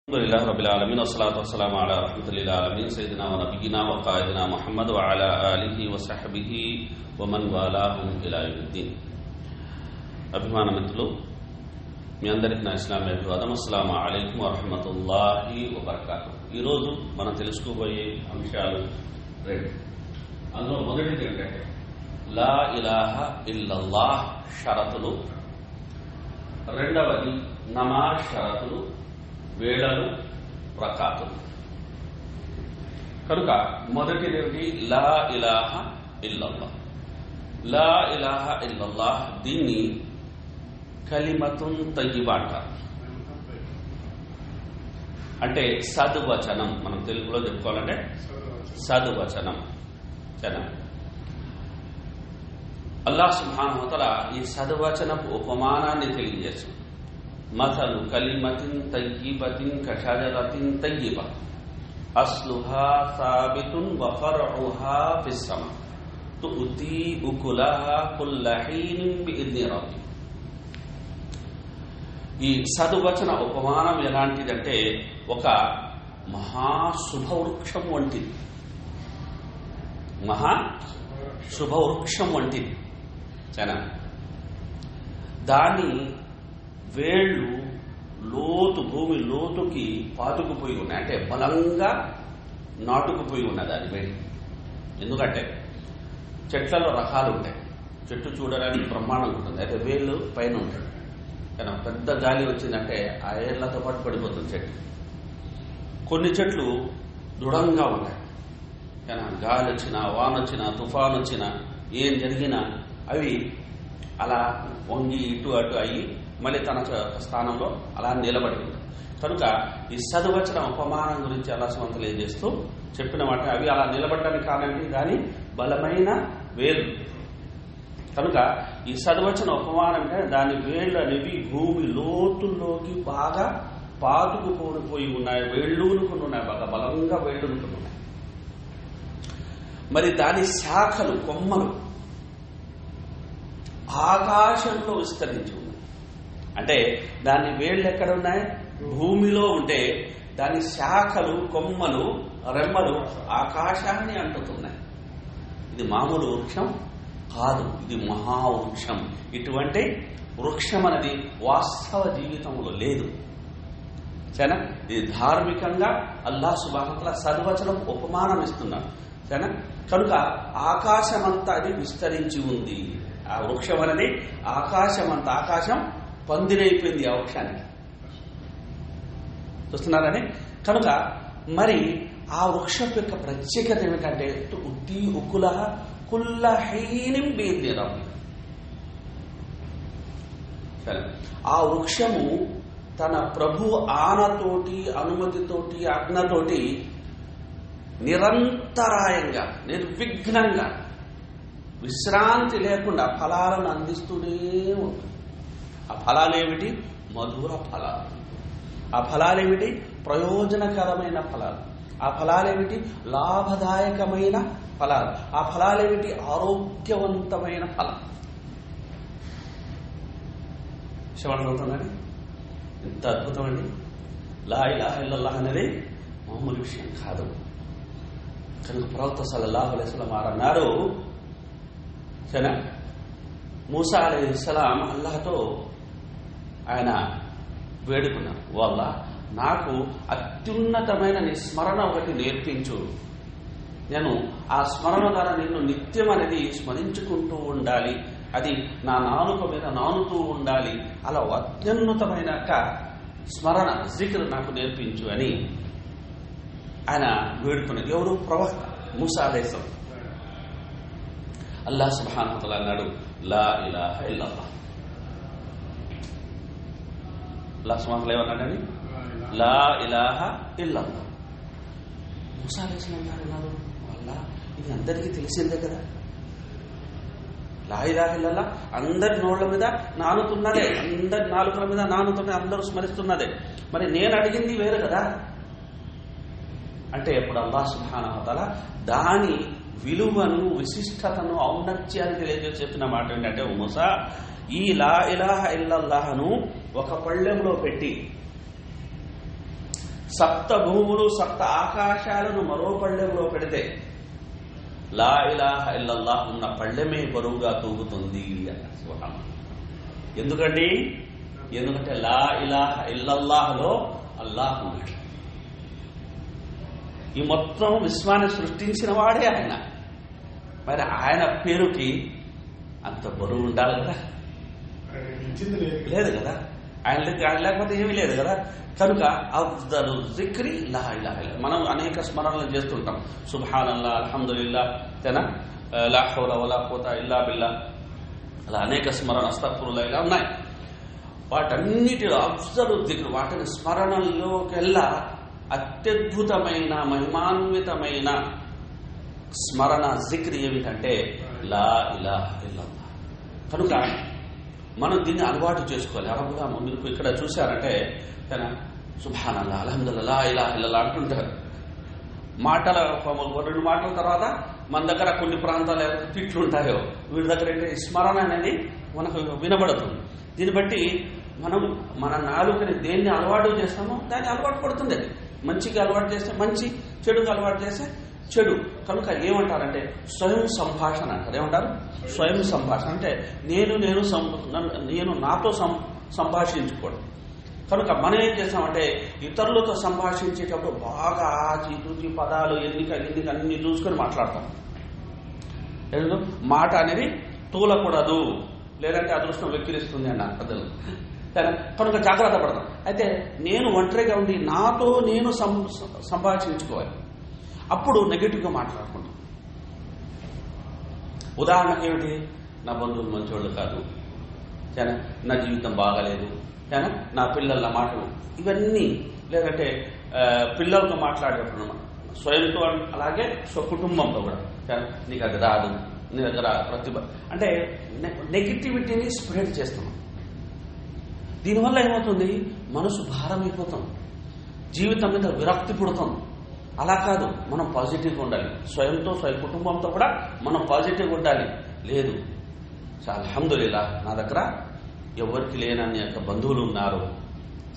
अलहम्दुलिल्लाह रब्बिल आलमीन वस्सलातु वस्सलामु अला रहमतिल आलमीन सय्यिदिना व नबिय्यिना व क़ाइदिना मुहम्मद व अला आलिहि व सहबिहि व मन वालाहुम इला यौमिद्दीन। అభిమాన మిత్రులు, మీ అందరికీ నా ఇస్లామీ అభివాదం. అస్సలాము అలైకుం వ రహ్మతుల్లాహి వ బరకాతుహు. ఈరోజు మనం తెలుసుకోబోయే అంశాలు రెండు. అందులో మొదటిది ఏంటంటే లా ఇలాహా ఇల్లల్లాహ్ షరతులు, రెండవది నమాజ్ షరతులు, వేళలు, రకాతులు. కనుక మొదటిది లా ఇలాహా ఇల్లల్లాహ్. లా ఇలాహా ఇల్లల్లాహ్ దీన్ని కలిమతున్ తయ్యిబా అంటారు. అంటే సద్వచనం, మనం తెలుగులో చెప్పుకోవాలంటే సద్వచనం. అల్లాహ్ సుబ్హానహు వ తఆలా ఈ సద్వచనపు ఉపమానాన్ని తెలియజేస్తుంది. మథలు కలిమతిన్ తయ్యిబతిన్ కషజరతిన్ తయ్యిబ అస్లుహా సాబితున్ వ ఫర్ఉహా ఫిస్ సమా తుతి ఉకులహా కుల్ల హీనిన్ బిఇద్ని రబ్బి. ఈ సద్వచన ఉపమానం ఎలాంటిదంటే ఒక మహాశుభవృక్షం వంటిది. మహాశుభవృక్షం వంటిది. దాని వేళ్ళు భూమి లోతుకి పాతుకుపోయి ఉన్నాయి. అంటే బలంగా నాటుకుపోయి ఉన్నది దాని వేళ్ళు. ఎందుకంటే చెట్లలో రకాలు ఉంటాయి. చెట్టు చూడడానికి బ్రహ్మాండంగా ఉంటుంది, అయితే వేళ్ళు పైన ఉంటాయి. కానీ పెద్ద గాలి వచ్చిందంటే ఆ ఏళ్లతో పాటు పడిపోతుంది చెట్టు. కొన్ని చెట్లు దృఢంగా ఉంటాయి, కానీ గాలి వచ్చినా, వాన వచ్చినా, తుఫాన్ వచ్చినా, ఏం జరిగినా అవి అలా వంగి ఇటు అటు అయ్యి మళ్ళీ తన స్థానంలో అలా నిలబడి ఉంటాయి. కనుక ఈ సద్వచన ఉపమానం గురించి అల్లాహ్ సుబ్హానహు వ తఆలా తెలియజేస్తూ చెప్పిన మాట, అవి అలా నిలబడడానికి కారణం కానీ బలమైన వేలు. కనుక ఈ సద్వచన ఉపమానం అంటే దాని వేళ్ళు అనేవి భూమి లోతుల్లోకి బాగా పాతుకుపోయి ఉన్నాయి, వేళ్ళూనుకుని ఉన్నాయి, బాగా బలంగా వేళ్ళూనుకుని ఉన్నాయి. మరి దాని శాఖలు, కొమ్మలు ఆకాశంలో విస్తరించి ఉన్నాయి. అంటే దాని వేళ్ళు ఎక్కడ ఉన్నాయి? భూమిలో ఉంటే దాని శాఖలు, కొమ్మలు, రెమ్మలు ఆకాశాన్ని అంటుతున్నాయి. ఇది మామూలు వృక్షం కాదు, ఇది మహావృక్షం. ఇటువంటి వృక్షం అనేది వాస్తవ జీవితంలో లేదు. సరేనా? ఇది ధార్మికంగా అల్లాహ్ సుబ్హానహు వ తఆలా సద్వచనం ఉపమానం ఇస్తున్నాడు. సరేనా? కనుక ఆకాశమంతా అది విస్తరించి ఉంది. ఆ వృక్షం అనేది ఆకాశమంతా, ఆకాశం పందిరైపోయింది ఆ వృక్షానికి. చూస్తున్నారని? కనుక మరి ఆ వృక్షం యొక్క ప్రత్యేకత ఏమిటంటే ఉత్తి ఉకుల కుల్ల హీనిం బిఇద్ని రబ్బి. సరే, ఆ వృక్షము తన ప్రభు ఆనతోటి, అనుమతితోటి, ఆజ్ఞతోటి నిరంతరాయంగా, నిర్విఘ్నంగా, విశ్రాంతి లేకుండా ఫలాలను అందిస్తూనే ఉంటుంది. ఆ ఫలాలేమిటి? మధుర ఫలాలు. ఆ ఫలాలేమిటి? ప్రయోజనకరమైన ఫలాలు. ఆ ఫలాలేమిటి? లాభదాయకమైన ఫలాలు. ఆ ఫలాలేమిటి? ఆరోగ్యవంతమైన ఫలం. శివనండి, ఎంత అద్భుతమండి! లా ఇలాహా ఇల్లల్లాహ్ అనేది మామూలు విషయం కాదు. కనుక ప్రవక్త సల్లల్లాహు అలైహి వసల్లం అన్నారు, సరేనా, మూసా అలైహిస్సలాం అల్లాహ్తో ఆయన వేడుకున్నారు, ఓ అల్లాహ్, నాకు అత్యున్నతమైన నీ స్మరణ ఒకటి నేర్పించు. నేను ఆ స్మరణ ద్వారా నిన్ను నిత్యం అనేది స్మరించుకుంటూ ఉండాలి, అది నా నాలుక మీద నానుతూ ఉండాలి. అలా అత్యున్నతమైన స్మరణ, జిక్ర్ నాకు నేర్పించు అని ఆయన వేడుకున్నారు. ఎవరు? ప్రవక్త మూసా అలైహిస్సలాం. అల్లాహ్ సుబ్హానహు వ తఆలా అన్నాడు, లా ఇలాహా ఇల్లల్లాహ్. అల్లాహ్ సుబ్హానహు వ తఆలా ఏమన్నాడని? లా ఇలాహా ఇల్లల్లాహ్. మూసా అలైహిస్సలాం అన్నారు, అల్లాహ్, ఇది అందరికీ తెలిసిందే కదా, లా ఇలాహా ఇల్లల్లాహ్ అందరి నోళ్ల మీద నానుతున్నదే, అందరి నాలుకల మీద నానుతున్నదే, అందరూ స్మరిస్తున్నదే. మరి నేను అడిగింది వేరు కదా అంటే ఎప్పుడు అల్లాహ్ సుబ్హానహు వ తఆలా దాని విలువను, విశిష్టతను, ఔన్నత్యాన్ని తెలియజేసి చెప్పిన మాట ఏంటంటే, మూసా, ఈ లా ఇలాహా ఇల్లల్లాహ్ను ఒక పళ్ళెంలో పెట్టి సప్త భూములు సప్త ఆకాశాలను మరో పళ్ళెంలో పెడితే లా ఇలాహ ఇల్లల్లాహ్ ఉన్న పళ్ళెమే బరువుగా తూగుతుంది అన్నారు సుబ్హాన్. ఎందుకంటే లా ఇలాహ ఇల్లల్లాహ్లో అల్లాహ్ ఉన్నాడు. ఈ మొత్తం విశ్వాన్ని సృష్టించిన వాడే ఆయన. మరి ఆయన పేరుకి అంత బరువు ఉండాలి కదా, లేదు కదా. ఆయన లేకపోతే ఏమీ లేదు కదా. కనుక అఫ్దలు జిక్రి లా ఇలాహ ఇల్లల్లాహ్. మనం అనేక స్మరణలు చేస్తుంటాం. సుబ్హానల్లాహ్, అల్హమ్దులిల్లాహ్, లా హౌల వలా ఖువత ఇల్లా బిల్లాహ్, అలా అనేక స్మరణ, అస్తగ్ఫిరుల్లాహ్ ఇలా ఉన్నాయి. వాటన్నిటిలో అఫ్జలు జిక్ర్, వాటిని స్మరణల్లోకెల్లా అత్యద్భుతమైన మహిమాన్వితమైన స్మరణ జిక్ర్ ఏమిటంటే లా ఇలాహ ఇల్లల్లాహ్. కనుక మనం దీన్ని అలవాటు చేసుకోవాలి. అరబుగా మీరు ఇక్కడ చూశారంటే సుబ్హానల్లాహ్, అల్హమ్దులిల్లాహ్, లా ఇలాహ ఇల్లల్లాహ్ అంటుంటారు. మాటల 2 మాటల తర్వాత మన దగ్గర కొన్ని ప్రాంతాలు ఏదైతే తిట్లు ఉంటాయో వీడి దగ్గర ఏంటంటే స్మరణ అనేది మనకు వినబడుతుంది. దీన్ని బట్టి మనం మన నాలుకని దేన్ని అలవాటు చేస్తామో దాన్ని అలవాటు పడుతుంది. అది మంచిగా అలవాటు చేస్తే మంచి, చెడుగా అలవాటు చేస్తే చెడు. కనుక ఏమంటారంటే స్వయం సంభాషణ అంటారు. ఏమంటారు? స్వయం సంభాషణ అంటే నేను నాతో సంభాషించుకోవడం. కనుక మనం ఏం చేస్తామంటే ఇతరులతో సంభాషించేటప్పుడు బాగా ఆచితూచి పదాలు ఎన్నిక అన్ని చూసుకొని మాట్లాడతాం. మాట అనేది తూలకూడదు, లేదంటే అదృష్టం వెక్కిరిస్తుంది అన్నారు పెద్దలు. కనుక జాగ్రత్త పడతాం. అయితే నేను ఒంటరిగా ఉండి నాతో నేను సంభాషించుకోవాలి. అప్పుడు నెగిటివ్గా మాట్లాడుకుంటాం. ఉదాహరణకు ఏమిటి, నా బంధువులు మంచివాళ్ళు కాదు, నా జీవితం బాగాలేదు, నా పిల్లల మాటలు, ఇవన్నీ. లేదంటే పిల్లలతో మాట్లాడేటప్పుడు స్వయంతో, అలాగే కుటుంబంతో కూడా నీకు అది రాదు, నీ దగ్గర ప్రతిభ అంటే నెగిటివిటీని స్ప్రెడ్ చేస్తున్నాం. దీనివల్ల ఏమవుతుంది, మనసు భారం అయిపోతాం, జీవితం మీద విరక్తి పుడతాం. అలా కాదు, మనం పాజిటివ్గా ఉండాలి. స్వయంతో కుటుంబంతో కూడా మనం పాజిటివ్గా ఉండాలి. లేదు అల్హమ్దులిల్లాహ్, నా దగ్గర ఎవరికి లేనని యొక్క బంధువులు ఉన్నారు,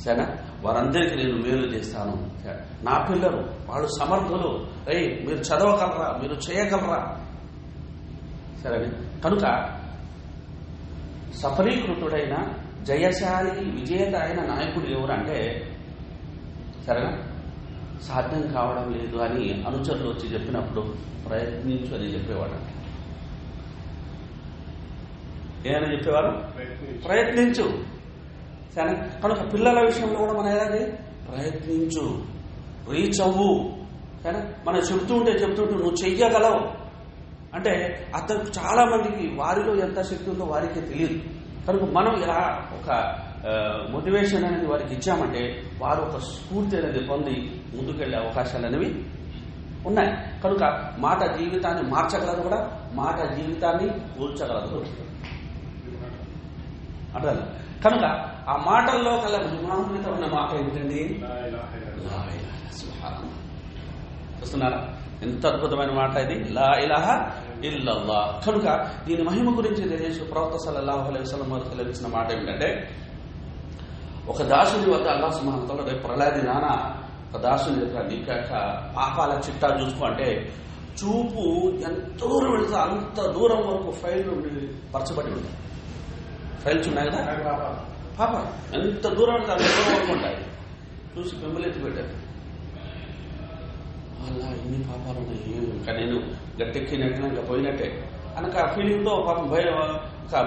సరేనా, వారందరికీ నేను మేలు చేస్తాను. నా పిల్లలు వాళ్ళు సమర్థులు, మీరు చదవగలరా, మీరు చేయగలరా, సరే. కనుక సఫలీకృతుడైన జయశాలి విజేత అయిన నాయకుడు ఎవరంటే, సరేనా, సాధ్యం కావడం లేదు అని అనుచరులు వచ్చి చెప్పినప్పుడు ప్రయత్నించు అని చెప్పేవాడు. ఏమైనా చెప్పేవారు? ప్రయత్నించు. సరే. కనుక పిల్లల విషయంలో కూడా మనం ఏదండి, ప్రయత్నించు, రీచ్ అవ్వు. సరే. మనం చెప్తుంటే నువ్వు చెయ్యగలవు అంటే అతను చాలా మందికి వారిలో ఎంత శక్తి ఉందో వారికి తెలియదు. కనుక మనం ఇలా ఒక మోటివేషన్ అనేది వారికి ఇచ్చామంటే వారు ఒక స్ఫూర్తి అనేది పొంది ముందుకెళ్లే అవకాశాలు అనేవి ఉన్నాయి. కనుక మాట జీవితాన్ని మార్చగలదు కూడా, మాట జీవితాన్ని కూల్చగలదు అంటారు. కనుక ఆ మాటల్లో కల్లా మహిమాన్వితమైన మాట ఏంటండి, చూస్తున్నారా ఎంత అద్భుతమైన మాట ఇది, లా ఇలాహ ఇల్లల్లాహ్. కనుక దీని మహిమ గురించి తెలియజేసి ప్రవక్త సల్లల్లాహు అలైహి వసల్లం వారు తెలిసిన మాట ఏమిటంటే, ఒక దాసుని వద్ద అల్లాహ్ సుబ్హానహు వ తఆలా రేపు ప్రళయ దినాన ఒక దాసుని యొక్క నీకు పాపాల చిట్టా చూసుకో అంటే చూపు ఎంత దూరం వెళితే అంత దూరం వరకు ఫైల్ పరచబడి ఉంటాయి. ఫైల్స్ ఉన్నాయి కదా, పాప ఎంత దూరం వెళితే అంత దూరం వరకు ఉంటాయి. చూసి పెంబలెత్తి పెట్టారు, అలా ఇన్ని పాపాలు ఉన్నాయి, ఇంకా నేను గట్టెక్కినట్టు ఇంకా పోయినట్టే అనక ఫీలింగ్తో పాపం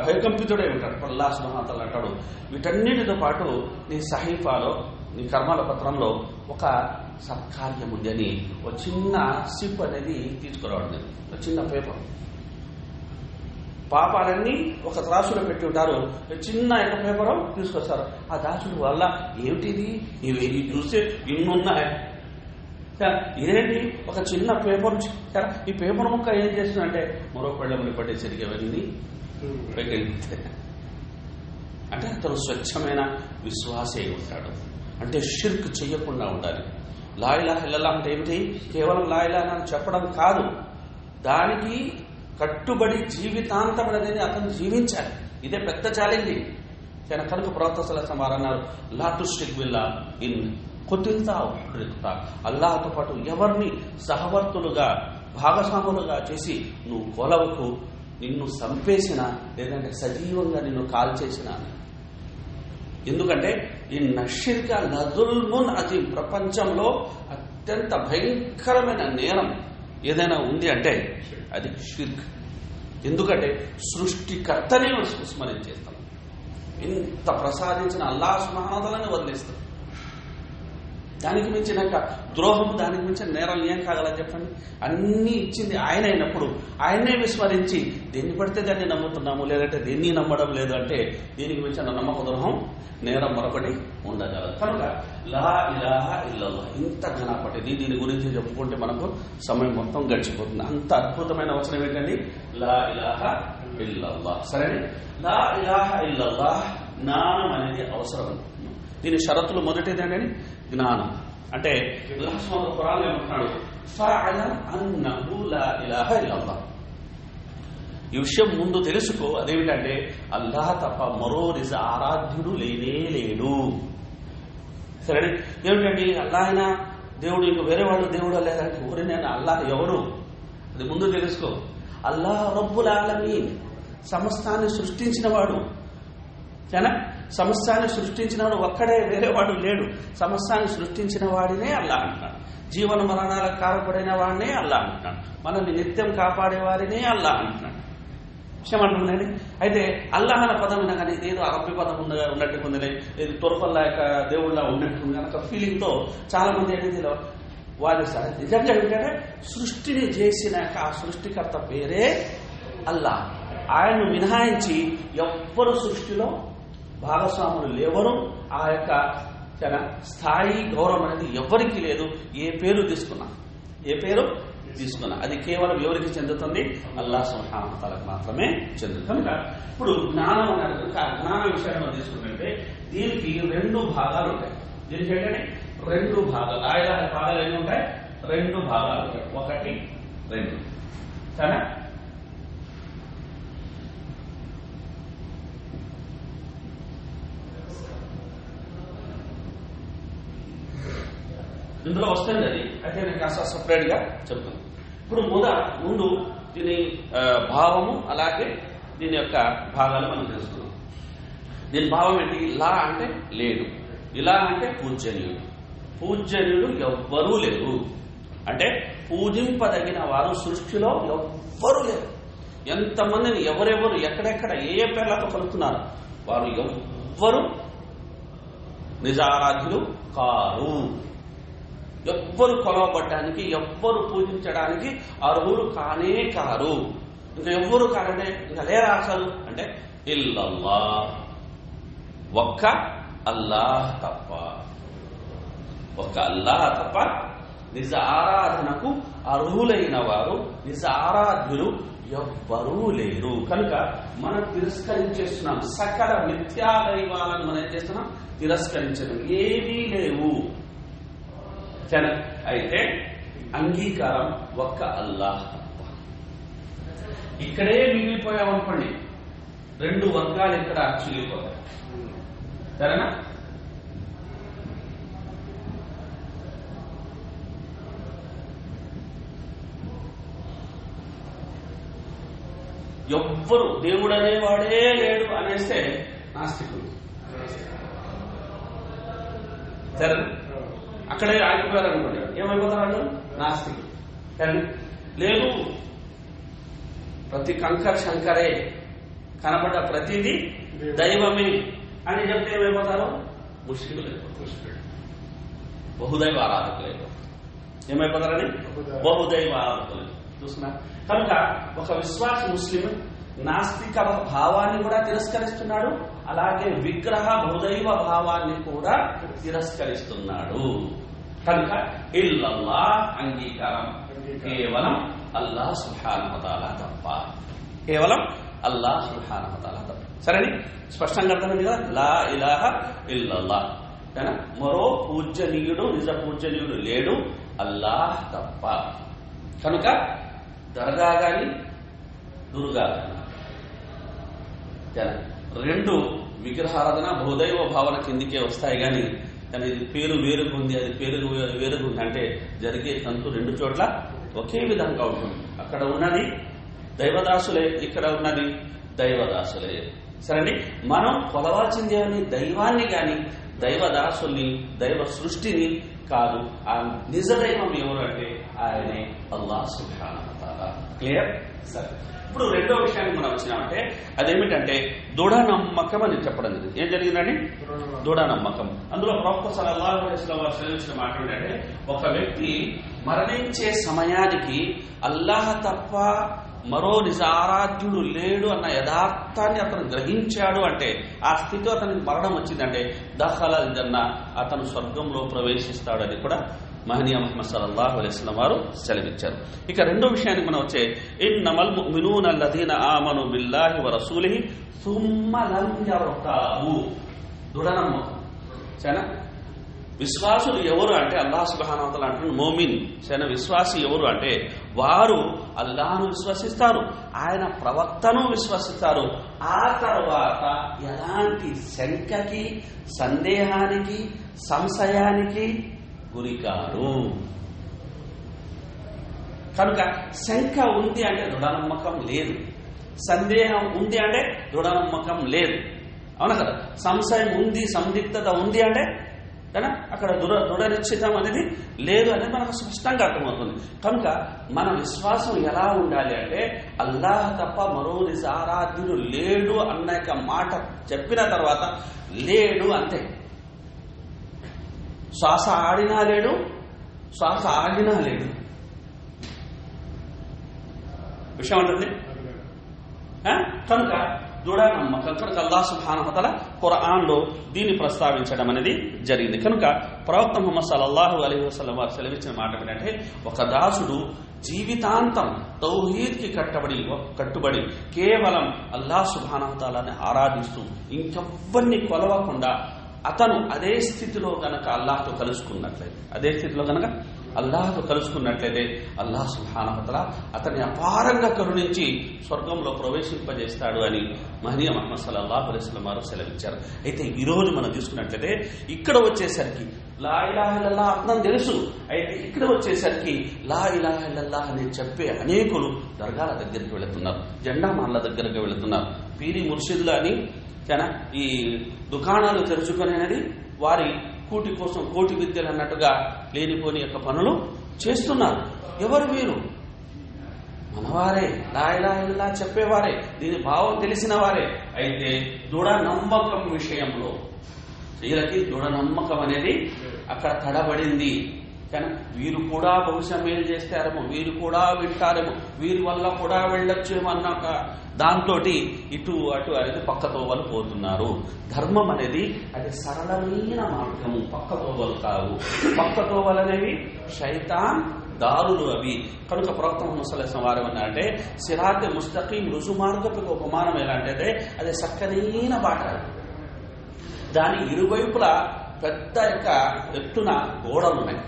భయకంపితుడై ఉంటాడు. అల్లాహ్ సుబ్హానహు వ తఆలా అంటాడు, వీటన్నిటితో పాటు నీ సహీఫాలో, నీ కర్మల పత్రంలో ఒక సత్కార్యం ఉంది అని ఒక చిన్న సిప్ అనేది తీసుకురావడం, ఒక చిన్న పేపర్. పాపాలన్నీ ఒక త్రాసులో పెట్టి ఉంటారు, చిన్న యొక్క పేపర్ తీసుకొస్తారు. ఆ దాసుడు వల్ల ఏమిటిది, ఇవి చూస్తే ఇన్నున్నాయి, ఇదేంటి ఒక చిన్న పేపర్. ఈ పేపర్ ముక్క ఏం చేస్తుందంటే మరో పళ్ళెములు పట్టేసరికి అవన్నీ అంటే అతను స్వచ్ఛమైన విశ్వాసే ఉంటాడు. అంటే షిర్క్ చెయ్యకుండా ఉండాలి. లా ఇలాహ ఇల్లల్లాహ్ అంటే ఏమిటి, కేవలం లా ఇలాహ అని చెప్పడం కాదు, దానికి కట్టుబడి జీవితాంతం అనేది అతను జీవించాలి. ఇదే పెద్ద ఛాలెంజింగ్. కనుక ప్రవక్త సల్లల్లాహు అలైహి వసల్లం అన్నారు, లా తుష్రిక్ బిల్లాహ్ కొద్దిగా అల్లాహతో పాటు ఎవరిని సహవర్తులుగా భాగస్వాములుగా చేసి నువ్వు కొలవకు, నిన్ను చంపేసినా లేదంటే సజీవంగా నిన్ను కాల్చేసినా. ఎందుకంటే ఈ నషిర్క లజుల్మున్ అజీం, ప్రపంచంలో అత్యంత భయంకరమైన నేరం ఏదైనా ఉంది అంటే అది షిర్క్. ఎందుకంటే సృష్టికర్తనే విస్మరించేస్తాం, ఇంత ప్రసాదించిన అల్లాహ్ సుబ్హానహు వ తఆలాని వదిలేస్తాం. దానికి మించిన ద్రోహం, దానికి మించిన నేరం ఏం కాగలదు చెప్పండి? అన్నీ ఇచ్చింది ఆయన అయినప్పుడు ఆయన్నే విస్మరించి దేన్ని పడితే దాన్ని నమ్ముతున్నాము, లేదంటే దేన్ని నమ్మడం లేదు అంటే దీనికి మించిన నమ్మక ద్రోహం, నేరం మరొకటి ఉండగలదు. కనుక లా ఇలాహా ఇల్లల్లాహ్ ఇంత ఘనపటిది. దీని గురించి చెప్పుకుంటే మనకు సమయం మొత్తం గడిచిపోతుంది. అంత అద్భుతమైన వచనం ఏంటండి? లా ఇలాహా ఇల్లల్లాహ్. సరే, లా ఇలాహా ఇల్లల్లాహ్ జ్ఞానం అనేది అవసరం. దీని షరతులు మొదటిదేంటండి జ్ఞానం. అంటే అల్లాహ్ సుబ్హానహు వ తఆలా ఏమంటున్నాడు? ఫఅలమ్ అన్నహు లా ఇలాహా ఇల్లల్లాహ్. ఈ విషయం ముందు తెలుసుకో. అదేమిటంటే అల్లాహ్ తప్ప మరో నిజ ఆరాధ్యుడు లేనే లేడు. సరే, ఏమిటండి అల్లాహ్ అయినా దేవుడు, ఇంక వేరే వాళ్ళు దేవుడు లేదంటే ఎవరినైనా అల్లాహ్ ఎవరు? అది ముందు తెలుసుకో. అల్లాహ్ రబ్బుల్ ఆలమీన్, సమస్తాన్ని సృష్టించిన వాడు. సమస్తాన్ని సృష్టించిన వాడు ఒక్కడే, వేరే వాడు లేడు. సమస్తాన్ని సృష్టించిన వాడినే అల్లాహ్ అంటున్నాడు. జీవన మరణాలకు కారపడిన వాడినే అల్లాహ్ అంటున్నాడు. మనల్ని నిత్యం కాపాడే వారినే అల్లాహ్ అంటున్నాడు. విషయం అంటున్నాడు. అయితే అల్లాహ్ అన్న పదం కానీ ఏదో అరబ్బీ పదం ఉన్నట్టు ఉంది, ఇది తొరపల్లా యొక్క దేవుళ్ళ ఉన్నట్టుంది కనుక ఫీలింగ్ తో చాలా మంది అనేది వాదిస్తారు. నిజంగా ఏంటంటే సృష్టిని చేసిన ఆ సృష్టికర్త పేరే అల్లాహ్. ఆయన్ను మినహాయించి ఎవ్వరు సృష్టిలో భాగస్వాములు లేవరు. ఆ యొక్క స్థాయి గౌరవం అనేది ఎవరికి లేదు. ఏ పేరు తీసుకున్నా అది కేవలం ఎవరికి చెందుతుంది? అల్లాహ్ సుబ్హానహు వ తఆలాకు మాత్రమే చెందుతుంది. కనుక ఇప్పుడు జ్ఞానం అన్నారు కనుక జ్ఞాన విషయంలో తీసుకుంటే దీనికి 2 భాగాలు ఉంటాయి. దీనికి ఏంటంటే 2 భాగాలు. ఆయా భాగాలు ఎన్ని ఉంటాయి? 2 భాగాలు ఉంటాయి. 1, 2. సరేనా? ఇందులో వస్తుంది అది, అయితే నేను కాస్త సపరేట్ గా చెప్తాను. ఇప్పుడు ముందు దీని భావము, అలాగే దీని యొక్క భాగాలు మనం తెలుసుకున్నాం. దీని భావం ఏంటి? లా అంటే లేడు, ఇలా అంటే పూజ్యనీయుడు. పూజ్యనీయుడు ఎవ్వరూ లేరు అంటే పూజింపదగిన వారు సృష్టిలో ఎవ్వరూ లేరు. ఎంతమందిని ఎవరెవరు ఎక్కడెక్కడ ఏ పేర్లతో కలుపుతున్నారు, వారు ఎవ్వరు నిజారాధ్యులు కారు. ఎవ్వరు కొలవబడ్డానికి, ఎవ్వరు పూజించడానికి అర్హులు కానే కారు. ఇంకా ఎవ్వరు కారంటే ఇంకా లేరా అసలు అంటే ఇల్లల్లాహ్, ఒక్క అల్లాహ్ తప్ప. ఒక్క అల్లాహ్ తప్ప నిజ ఆరాధనకు అర్హులైన వారు, నిజ ఆరాధ్యులు ఎవ్వరూ లేరు. కనుక మనం తిరస్కరించేస్తున్నాం. సకల మిథ్యా దైవాలను మనం ఏం చేస్తున్నాం? తిరస్కరించడం. ఏవీ లేవు. అయితే అంగీకారం ఒక్క అల్లాహ్ తప్ప. ఇక్కడే మిగిలిపోయామనుకోండి, 2 వర్గాలు ఇక్కడ చిగిలిపోతాయి. సరేనా? ఎవ్వరు దేవుడు అనేవాడే లేడు అనేస్తే నాస్తికులు. సరేనా? అక్కడే ఆగిపోయారు అనుకోండి, ఏమైపోతారు వాళ్ళు? నాస్తికులు. కానీ లేదు, ప్రతి కంకర్ శంకరే, కనబడ్డ ప్రతిదీ దైవమే అని చెప్తే ఏమైపోతారు? ముష్రికులు అయిపోతారు, బహుదైవ ఆరాధకులు అయిపోతారు. ఏమైపోతారని? బహుదైవ ఆరాధకులు. చూస్తున్నా? కనుక ఒక విశ్వాస ముస్లిం నాస్తిక భావాన్ని కూడా తిరస్కరిస్తున్నాడు, అలాగే విగ్రహ బహుదైవ భావాన్ని కూడా తిరస్కరిస్తున్నాడు. కనుక ఇల్లల్లాహ్ అంగీకారం కేవలం అల్లాహ్ సుబ్హానహు వ తఆలా తప్ప. కేవలం అల్లాహ్ సుబ్హానహు వ తఆలా తప్ప. సరేని? స్పష్టంగా అర్థమైంది కదా? లా ఇలాహ ఇల్లల్లాహ్. మరో పూజ్యనీయుడు, నిజ పూజ్యనీయుడు లేడు, అల్లాహ్ తప్ప. కనుక దర్గా గాని దుర్గా గాని 2 విగ్రహారాధన బహుదైవ భావన కిందికే వస్తాయి. కానీ కానీ ఇది పేరు వేరుగుంది, అది పేరు వేరుగుంది అంటే జరిగే తంతు రెండు చోట్ల ఒకే విధంగా ఉంటుంది. అక్కడ ఉన్నది దైవదాసులే, ఇక్కడ ఉన్నది దైవదాసులే. సరే, మనం కొలవాల్సింది అని దైవాన్ని గాని దైవదాసుల్ని, దైవ సృష్టిని కాదు. ఆ నిజ దైవం ఎవరు అంటే ఆయనే అల్లాహ్ సుబ్హానహు వ తఆలా. క్లియర్? సరే, ఇప్పుడు రెండో విషయానికి మనం వచ్చినామంటే అదేమిటంటే దృఢ నమ్మకం అని చెప్పడం జరిగింది. ఏం జరిగిందండి? దృఢ నమ్మకం. అందులో ప్రవక్త సల్లల్లాహు అలైహి వసల్లం వారు సెలవించిన మాట ఏంటంటే, ఒక వ్యక్తి మరణించే సమయానికి అల్లాహ్ తప్ప మరో నిజారాధ్యుడు లేడు అన్న యథార్థాన్ని అతను గ్రహించాడు అంటే, ఆ స్థితిలో అతనికి మరణం వచ్చిందంటే దఖలల్ జన్నా, అతను స్వర్గంలో ప్రవేశిస్తాడని కూడా మహనీయ ముహమ్మద్ సల్లల్లాహు అలైహి వసల్లం వారు సెలవిచ్చారు. ఇక రెండో విషయానికి మనం వచ్చే ఇన్నమల్ ముమినూన అల్లదీన ఆమను బిల్లాహి వ రసూలిహి సుమ్మ లం యర్తాబు. దృఢ నమ్మకం. సరేనా? విశ్వాసులు ఎవరు అంటే అల్లాహ్ సుబ్హానహు వ తఆలా అంటున్న మోమిన్. సరేనా? విశ్వాసి ఎవరు అంటే వారు అల్లాహ్ను విశ్వసిస్తారు, ఆయన ప్రవక్తను విశ్వసిస్తారు, ఆ తర్వాత ఎలాంటి శంకకి, సందేహానికి, సంశయానికి గురికారు. కనుక శంక ఉంది అంటే దృఢ నమ్మకం లేదు, సందేహం ఉంది అంటే దృఢ నమ్మకం లేదు. అవునా కదా? సంశయం ఉంది, సందిగ్ధత ఉంది అంటే అక్కడ దృఢ నిశ్చితం అనేది లేదు అనేది మనకు స్పష్టంగా అర్థమవుతుంది. కనుక మన విశ్వాసం ఎలా ఉండాలి అంటే అల్లాహ్ తప్ప మరో నిజారాధ్యుడు లేడు అన్న మాట చెప్పిన తర్వాత లేడు అంతే. శ్వాస ఆడినా లేడు, శ్వాస ఆగినా లేడు. విషయం ఉంటుంది కనుక దృఢ నమ్మకం. కనుక అల్లాహ్ సుబ్హానహు వ తఆలా ఖురాన్లో దీన్ని ప్రస్తావించడం అనేది జరిగింది. కనుక ప్రవక్త ముహమ్మద్ సల్లల్లాహు అలైహి వసల్లం వారు సెలవిచ్చిన మాట ఏంటంటే, ఒక దాసుడు జీవితాంతం తౌహీద్కి కట్టుబడి కేవలం అల్లాహ్ సుబ్హానహు వ తఆలాని ఆరాధిస్తూ ఇంకెవ్వరిని కొలవకుండా అతను అదే స్థితిలో గనక అల్లాహ్తో కలుసుకున్నట్లయితే, అల్లాహ్ సుబ్హానహు వ తఆలా అతన్ని అపారంగా కరుణించి స్వర్గంలో ప్రవేశింపజేస్తాడు అని మహనీయ ముహమ్మద్ సల్లల్లాహు అలైహి వసల్లం వారు సెలవిచ్చారు. అయితే ఈ రోజు మనం తీసుకున్నట్లయితే ఇక్కడ వచ్చేసరికి లా ఇలాహ ఇల్లల్లాహ్ అర్థం తెలుసు, అయితే ఇక్కడ వచ్చేసరికి లా ఇలాహ ఇల్లల్లాహ్ అని చెప్పే అనేకులు దర్గాల దగ్గరికి వెళుతున్నారు, జెండా మాన్ల దగ్గరికి వెళుతున్నారు, పీరి ముర్షిదులు అని ఈ దుకాణాలు తెరుచుకొని అనేది వారి కూటి కోసం కోటి విద్యలు అన్నట్టుగా లేనిపోని యొక్క పనులు చేస్తున్నారు. ఎవరు వీరు? మనవారే, లా ఇలాహ ఇల్లల్లాహ్ చెప్పేవారే, దీని భావం తెలిసిన వారే. అయితే దృఢ నమ్మకం విషయంలో వీళ్ళకి దృఢ నమ్మకం అనేది అక్కడ తడబడింది. కానీ వీరు కూడా బహుశా మేలు చేస్తారేమో, వీరు కూడా వింటారేమో, వీరి వల్ల కూడా వెళ్ళొచ్చేమో అన్నాక దాంతో ఇటు అటు అనేది పక్కతోవలు పోతున్నారు. ధర్మం అనేది అది సరళమైన మార్గము, పక్కతోవలు కావు. పక్కతోవలు అనేవి శైతాన్ దారులు అవి. కనుక ప్రవక్త ముహమ్మద్ సల్లల్లాహు అలైహి వసల్లం వారు ఏమన్నారంటే సిరాత్ ముస్తకీం, రుజు మార్గపు ఉపమానం ఎలాంటిదే అది చక్కనైన బాట. దాని ఇరువైపులా పెద్ద యొక్క ఎత్తున గోడలు ఉన్నాయి.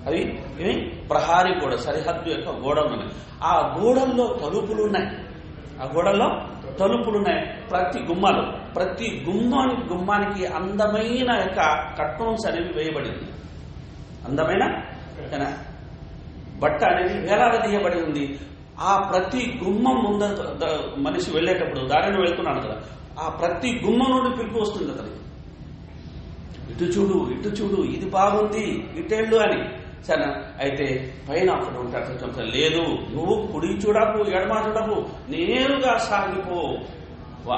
అవి ప్రహారీ గోడ, సరిహద్దు యొక్క గోడలు ఉన్నాయి. ఆ గోడల్లో తలుపులున్నాయి. ప్రతి గుమ్మానికి అందమైన యొక్క కర్టన్స్ అనేవి వేయబడింది. అందమైన బట్ట అనేది వేలాడదీయబడి ఉంది. ఆ ప్రతి గుమ్మం ముందర మనిషి వెళ్ళేటప్పుడు దారిని వెళ్తున్నాడు కదా, ఆ ప్రతి గుమ్మం నుండి పిలుపు వస్తుంది అతనికి, ఇటు చూడు ఇది బాగుంది, ఇటేళ్ళు అని. సరే, అయితే పైన అక్కడ ఉంటాడు, లేదు నువ్వు కుడి చూడకు, ఎడమ చూడకు, నేరుగా సాగిపో.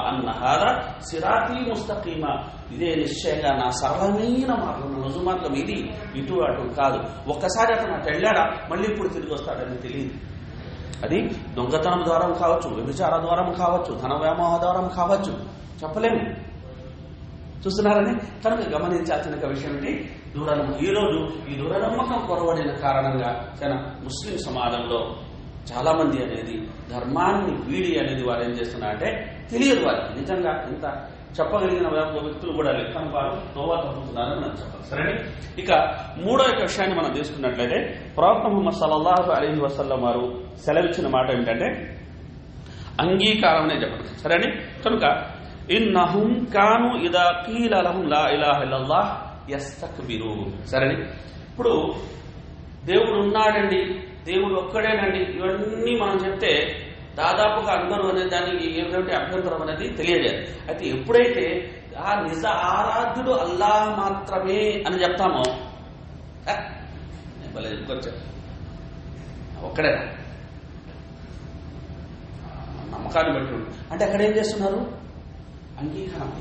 అన్నహార సిరాతీ ముస్తకీమా, ఇదే నిశ్చయంగా నా సరళమైన మార్గం, రుజు మార్గం ఇది, ఇటు అటు కాదు. ఒక్కసారి అతను అటు వెళ్ళాడా మళ్ళీ ఇప్పుడు తిరిగి వస్తాడని తెలియదు. అది దొంగతనం ద్వారా కావచ్చు, వ్యభిచార ద్వారా కావచ్చు, ధన వ్యామోహ ద్వారా కావచ్చు, చెప్పలేము. చూస్తున్నారని కనుక గమనించాల్సిన విషయం ఏంటి? ఈరోజు ఈ దృఢనమ్మకం కొరవడిన కారణంగా ముస్లిం సమాజంలో చాలా మంది అనేది ధర్మాన్ని వీడి అనేది వారు ఏం చేస్తున్నారంటే తెలియదు. వారికి నిజంగా ఇంత చెప్పగలిగిన వ్యక్తులు కూడా లేదు, కానీ వారు తోవా తప్పుతున్నారని మనం చెప్పాలి. సరే, ఇక మూడో యొక్క విషయాన్ని మనం తీసుకున్నట్లయితే ప్రవక్త ముహమ్మద్ సల్లల్లాహు అలైహి వసల్లం వారు సెలవిచ్చిన మాట ఏంటంటే అంగీకారం అనే చెప్పండి. సరే, కనుక ఇన్నహుం కాను ఇదా కీల లహుం లా ఇలాహ ఇల్లల్లాహ్ యస్తక్బిరూన్. సరే, ఇప్పుడు దేవుడు ఉన్నాడండి, దేవుడు ఒక్కడేనండి, ఇవన్నీ మనం చెప్తే దాదాపుగా అందరూ అనే దానికి ఏమిటంటే అభ్యంతరం అనేది తెలియజేయాలి. అయితే ఎప్పుడైతే ఆ నిజ ఆరాధ్యుడు అల్లాహ్ మాత్రమే అని చెప్తామో కొంచెం ఒక్కడేనా నమ్మకాన్ని బట్టి అంటే అక్కడ ఏం చేస్తున్నారు? అంగీకారం.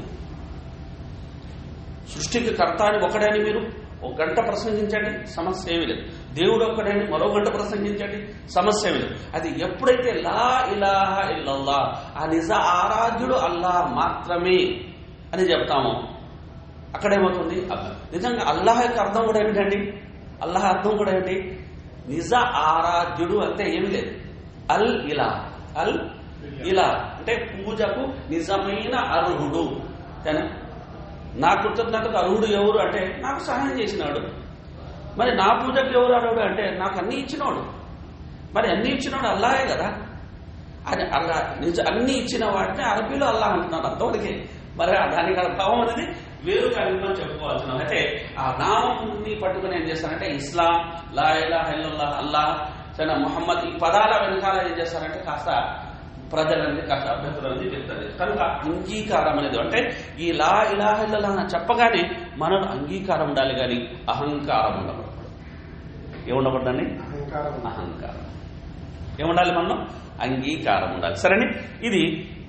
సృష్టికి కర్త అని ఒకడే అని మీరు ఒక గంట ప్రసంగించండి, సమస్య ఏమీ లేదు. దేవుడు ఒక్కడని మరో గంట ప్రసంగించండి, సమస్య ఏమీ లేదు. అది ఎప్పుడైతే లా ఇలాహ ఇల్లల్లాహ్, ఆ నిజ ఆరాధ్యుడు అల్లాహ్ మాత్రమే అని చెప్తామో అక్కడేమవుతుంది? నిజంగా అల్లాహ్ యొక్క అర్థం కూడా ఏమిటండి? అల్లాహ్ అర్థం కూడా ఏమిటి? నిజ ఆరాధ్యుడు అంటే ఏమి లేదు. అల్ ఇలా, అల్ ఇలా అంటే పూజకు నిజమైన అర్హుడు. కానీ నా కృతజ్ఞతకు అర్హుడు ఎవరు అంటే నాకు సహాయం చేసినాడు. మరి నా పూజకు ఎవరు అర్హుడు అంటే నాకు అన్ని ఇచ్చినవాడు. మరి అన్ని ఇచ్చినవాడు అల్లాహే కదా. అది అల్లా అన్ని ఇచ్చిన వాటిని అరబీలో అల్లాహ్ అంటున్నాడు. అంతవరకే. మరి దానికి అర్థం అనేది వేరు కలిపి చెప్పుకోవాల్సిన. అయితే ఆ నామంని పట్టుకుని ఏం చేస్తారంటే ఇస్లాం, లా ఇలాహ ఇల్లల్లాహ్, అల్లాహ్, సరే మొహమ్మద్, ఈ పదాల వెనకాల ఏం చేస్తారంటే కాస్త ప్రజలన్నీ కాస్త అభ్యంతరాన్ని చెప్తారు. కనుక అంగీకారం అనేది అంటే ఈ లా ఇలాహ ఇల్లల్లాహ్ అని చెప్పగానే మనలో అంగీకారం ఉండాలి, కానీ అహంకారం ఉండకూడదు. ఏముండకూడదండి? అహంకారం. ఏముండాలి? మనలో అంగీకారం ఉండాలి. సరేని, ఇది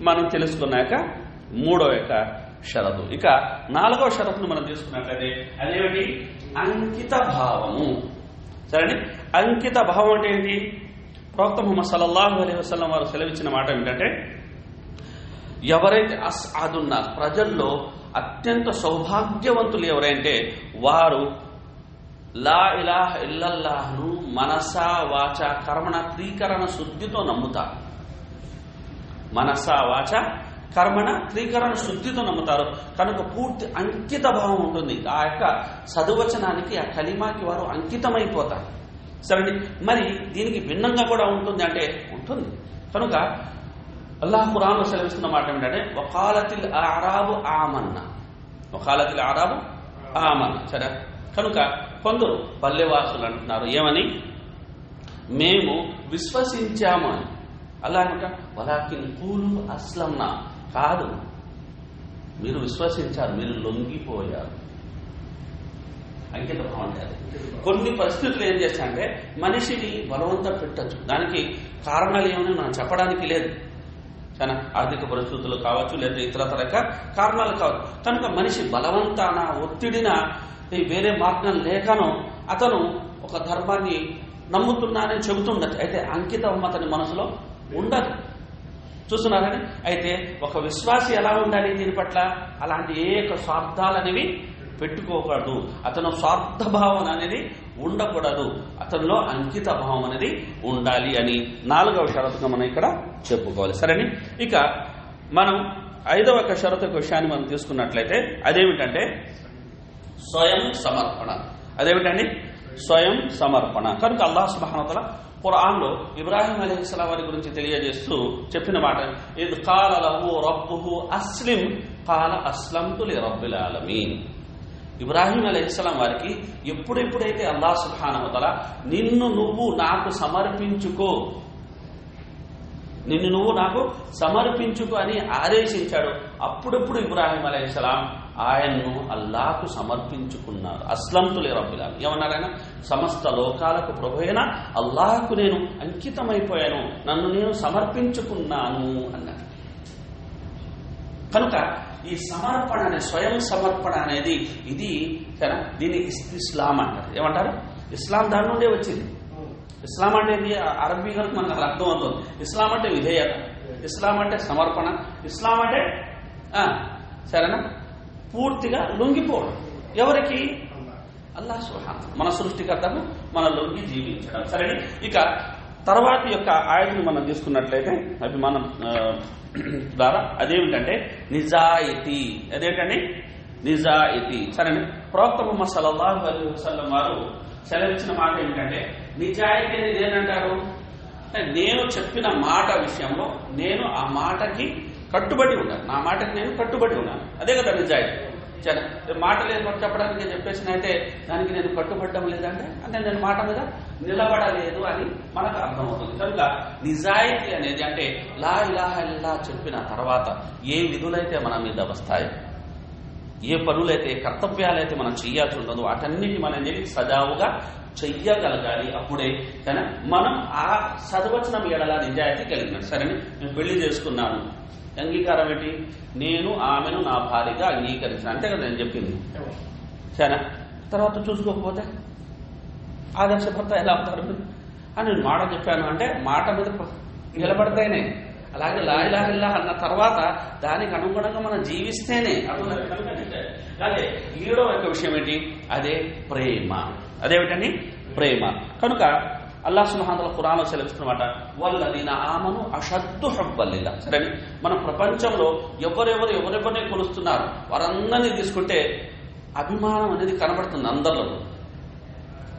మనం తెలుసుకున్నాక మూడవ యొక్క షరతు. ఇక నాలుగవ షరతును మనం తీసుకున్నట్లయితే అదేమిటి? అంకిత భావము. సరేని, అంకిత భావం అంటే ఏంటి? ప్రవక్త ముహమ్మద్ సల్లల్లాహు అలైహి వసల్లం వారు సెలవిచ్చిన మాట ఏమిటంటే, ఎవరైతే అస్అదున్న ప్రజల్లో అత్యంత సౌభాగ్యవంతులు ఎవరైతే వారు లా ఇలాహ ఇల్లల్లాహ్ను మనసా వాచ కర్మణ త్రీకరణ శుద్ధితో నమ్ముతారు. మనసా వాచ కర్మణ త్రీకరణ శుద్ధితో నమ్ముతారు. కనుక పూర్తి అంకిత భావం ఉంటుంది. ఆ యొక్క సదువచనానికి, ఆ కలిమాకి వారు అంకితమైపోతారు. సరే, మరి దీనికి భిన్నంగా కూడా ఉంటుంది అంటే ఉంటుంది. కనుక అల్లాహ్ ఖురాన్లో సెలవిస్తున్న మాట ఏమిటంటే వఖాలతిల్ అరాబు ఆమన్నా, వఖాలతిల్ అరాబు ఆమన్నా. సరే, కనుక కొందరు పల్లెవాసులు అంటున్నారు ఏమని? మేము విశ్వసించాము అని. అల్లాహ్ అంట వలాకిన్ కూలు అస్లంనా, కాదు మీరు విశ్వసించారు, మీరు లొంగిపోయారు. అంకిత భావం అంటే కొన్ని పరిస్థితులు ఏం చేస్తాయంటే మనిషిని బలవంతం పెట్టచ్చు. దానికి కారణాలు ఏమని మనం చెప్పడానికి లేదు. కానీ ఆర్థిక పరిస్థితులు కావచ్చు, లేదా ఇతరతర కారణాలు కావచ్చు. కనుక మనిషి బలవంతాన, ఒత్తిడిన, వేరే మార్గం లేకనో అతను ఒక ధర్మాన్ని నమ్ముతున్నానని చెబుతుండొచ్చు. అయితే అంకితం అతని మనసులో ఉండదు. చూస్తున్నారని. అయితే ఒక విశ్వాసి ఎలా ఉండాలి? దీని పట్ల అలాంటి స్వార్థాలనేవి పెట్టుకోకూడదు. అతను స్వార్థ భావన అనేది ఉండకూడదు. అతనిలో అంకిత భావం అనేది ఉండాలి అని నాలుగవ షరతుగా మనం ఇక్కడ చెప్పుకోవాలి. సరేని, ఇక మనం ఐదవ షరతు విషయాన్ని మనం తీసుకున్నట్లయితే అదేమిటంటే స్వయం సమర్పణ. అదేమిటండి? స్వయం సమర్పణ. కనుక అల్లాహ్ సుబ్హానహు వ తఆలా ఖురాన్లో ఇబ్రాహీం అలైహిస్సలాం వారి గురించి తెలియజేస్తూ చెప్పిన మాట, ఇద్ ఖాల లహు రబ్బుహు అస్లిం ఖాల అస్లమ్తు లిరబ్బిల్ ఆలమీన్. ఇబ్రాహీం అలైహిస్సలాం వారికి ఎప్పుడెప్పుడైతే అల్లాహ్ సుబ్హానహు వ తఆలా నిన్ను నువ్వు నాకు సమర్పించుకో, నిన్ను నువ్వు నాకు సమర్పించుకో అని ఆదేశించాడు, అప్పుడప్పుడు ఇబ్రాహీం అలైహిస్సలాం ఆయన్ను అల్లాహకు సమర్పించుకున్నారు. అస్లంతు లిరబ్బిల్ ఆలమీన్. ఏమన్నారు ఆయన? సమస్త లోకాలకు ప్రభువైన అల్లాహకు నేను అంకితమైపోయాను, నన్ను నేను సమర్పించుకున్నాను అన్నారు. కనుక ఈ సమర్పణ అనే స్వయం సమర్పణ అనేది ఇది కదా, దీన్ని ఇస్లాం అంటారు. ఏమంటారు? ఇస్లాం దాని నుండే వచ్చింది. ఇస్లాం అంటే అరబీ కనుక మనకు అలా అర్థం అవుతుంది. ఇస్లాం అంటే విధేయత, ఇస్లాం అంటే సమర్పణ, ఇస్లాం అంటే సరేనా పూర్తిగా లొంగిపోవడం. ఎవరికి? అల్లాహ్ సుబ్హానహు, మన సృష్టికర్తకు మన లొంగి జీవించడం. సరే, ఇక తర్వాత యొక్క ఆయతను మనం తీసుకున్నట్లయితే అవి మనం ద్వారా అదేమిటంటే నిజాయితీ. అదేంటండి? నిజాయితీ. సరే, ప్రవక్త ముహమ్మద్ సల్లల్లాహు అలైహి వసల్లం వారు సెలవిచ్చిన మాట ఏమిటంటే నిజాయితీ అనేది ఏంటంటారు అంటే నేను చెప్పిన మాట విషయంలో నేను ఆ మాటకి కట్టుబడి ఉన్నాను, నా మాటకి నేను కట్టుబడి ఉన్నాను. అదే కదా నిజాయితీ. మాట లేదు చెప్పడానికి చెప్పేసినైతే దానికి నేను కట్టుబడడం లేదంటే అంటే నేను మాట మీద నిలబడలేదు అని మనకు అర్థమవుతుంది. కనుక నిజాయితీ అనేది అంటే లా ఇలాహ ఇల్లా చెప్పిన తర్వాత ఏ విధులైతే మన మీద వస్తాయో, ఏ పనులైతే కర్తవ్యాలైతే మనం చేయాల్సి ఉంటుందో వాటన్నిటి మనం సజావుగా చెయ్యగలగాలి. అప్పుడే కానీ మనం ఆ సద్వచనం ఏడలా నిజాయితీ కలిగినాడు. సరే నేను పెళ్లి చేసుకున్నాను, అంగీకారం ఏంటి? నేను ఆమెను నా భార్యగా అంగీకరించిన, అంతే కదా నేను చెప్పింది. సరే తర్వాత చూసుకోకపోతే ఆదర్శ భర్త ఎలా అవుతారు అని నేను మాట చెప్పాను అంటే మాట మీద నిలబడితేనే, అలాగే లా ఇలాహ ఇల్లాహ్ అన్న తర్వాత దానికి అనుగుణంగా మనం జీవిస్తేనే. అలాగే ఏడో యొక్క విషయం ఏంటి? అదే ప్రేమ. అదేమిటండి? ప్రేమ. కనుక అల్లాహ్ సుబ్హానహు వ తఆలా ఖురాన్లో సెలవిస్తున్నమాట, వల్లదీన ఆమను అషద్దు హుబ్బల్ లిల్లాహ్. సరే మన ప్రపంచంలో ఎవరెవరిని కొలుస్తున్నారు వారందరినీ తీసుకుంటే అభిమానం అనేది కనబడుతుంది అందరిలో.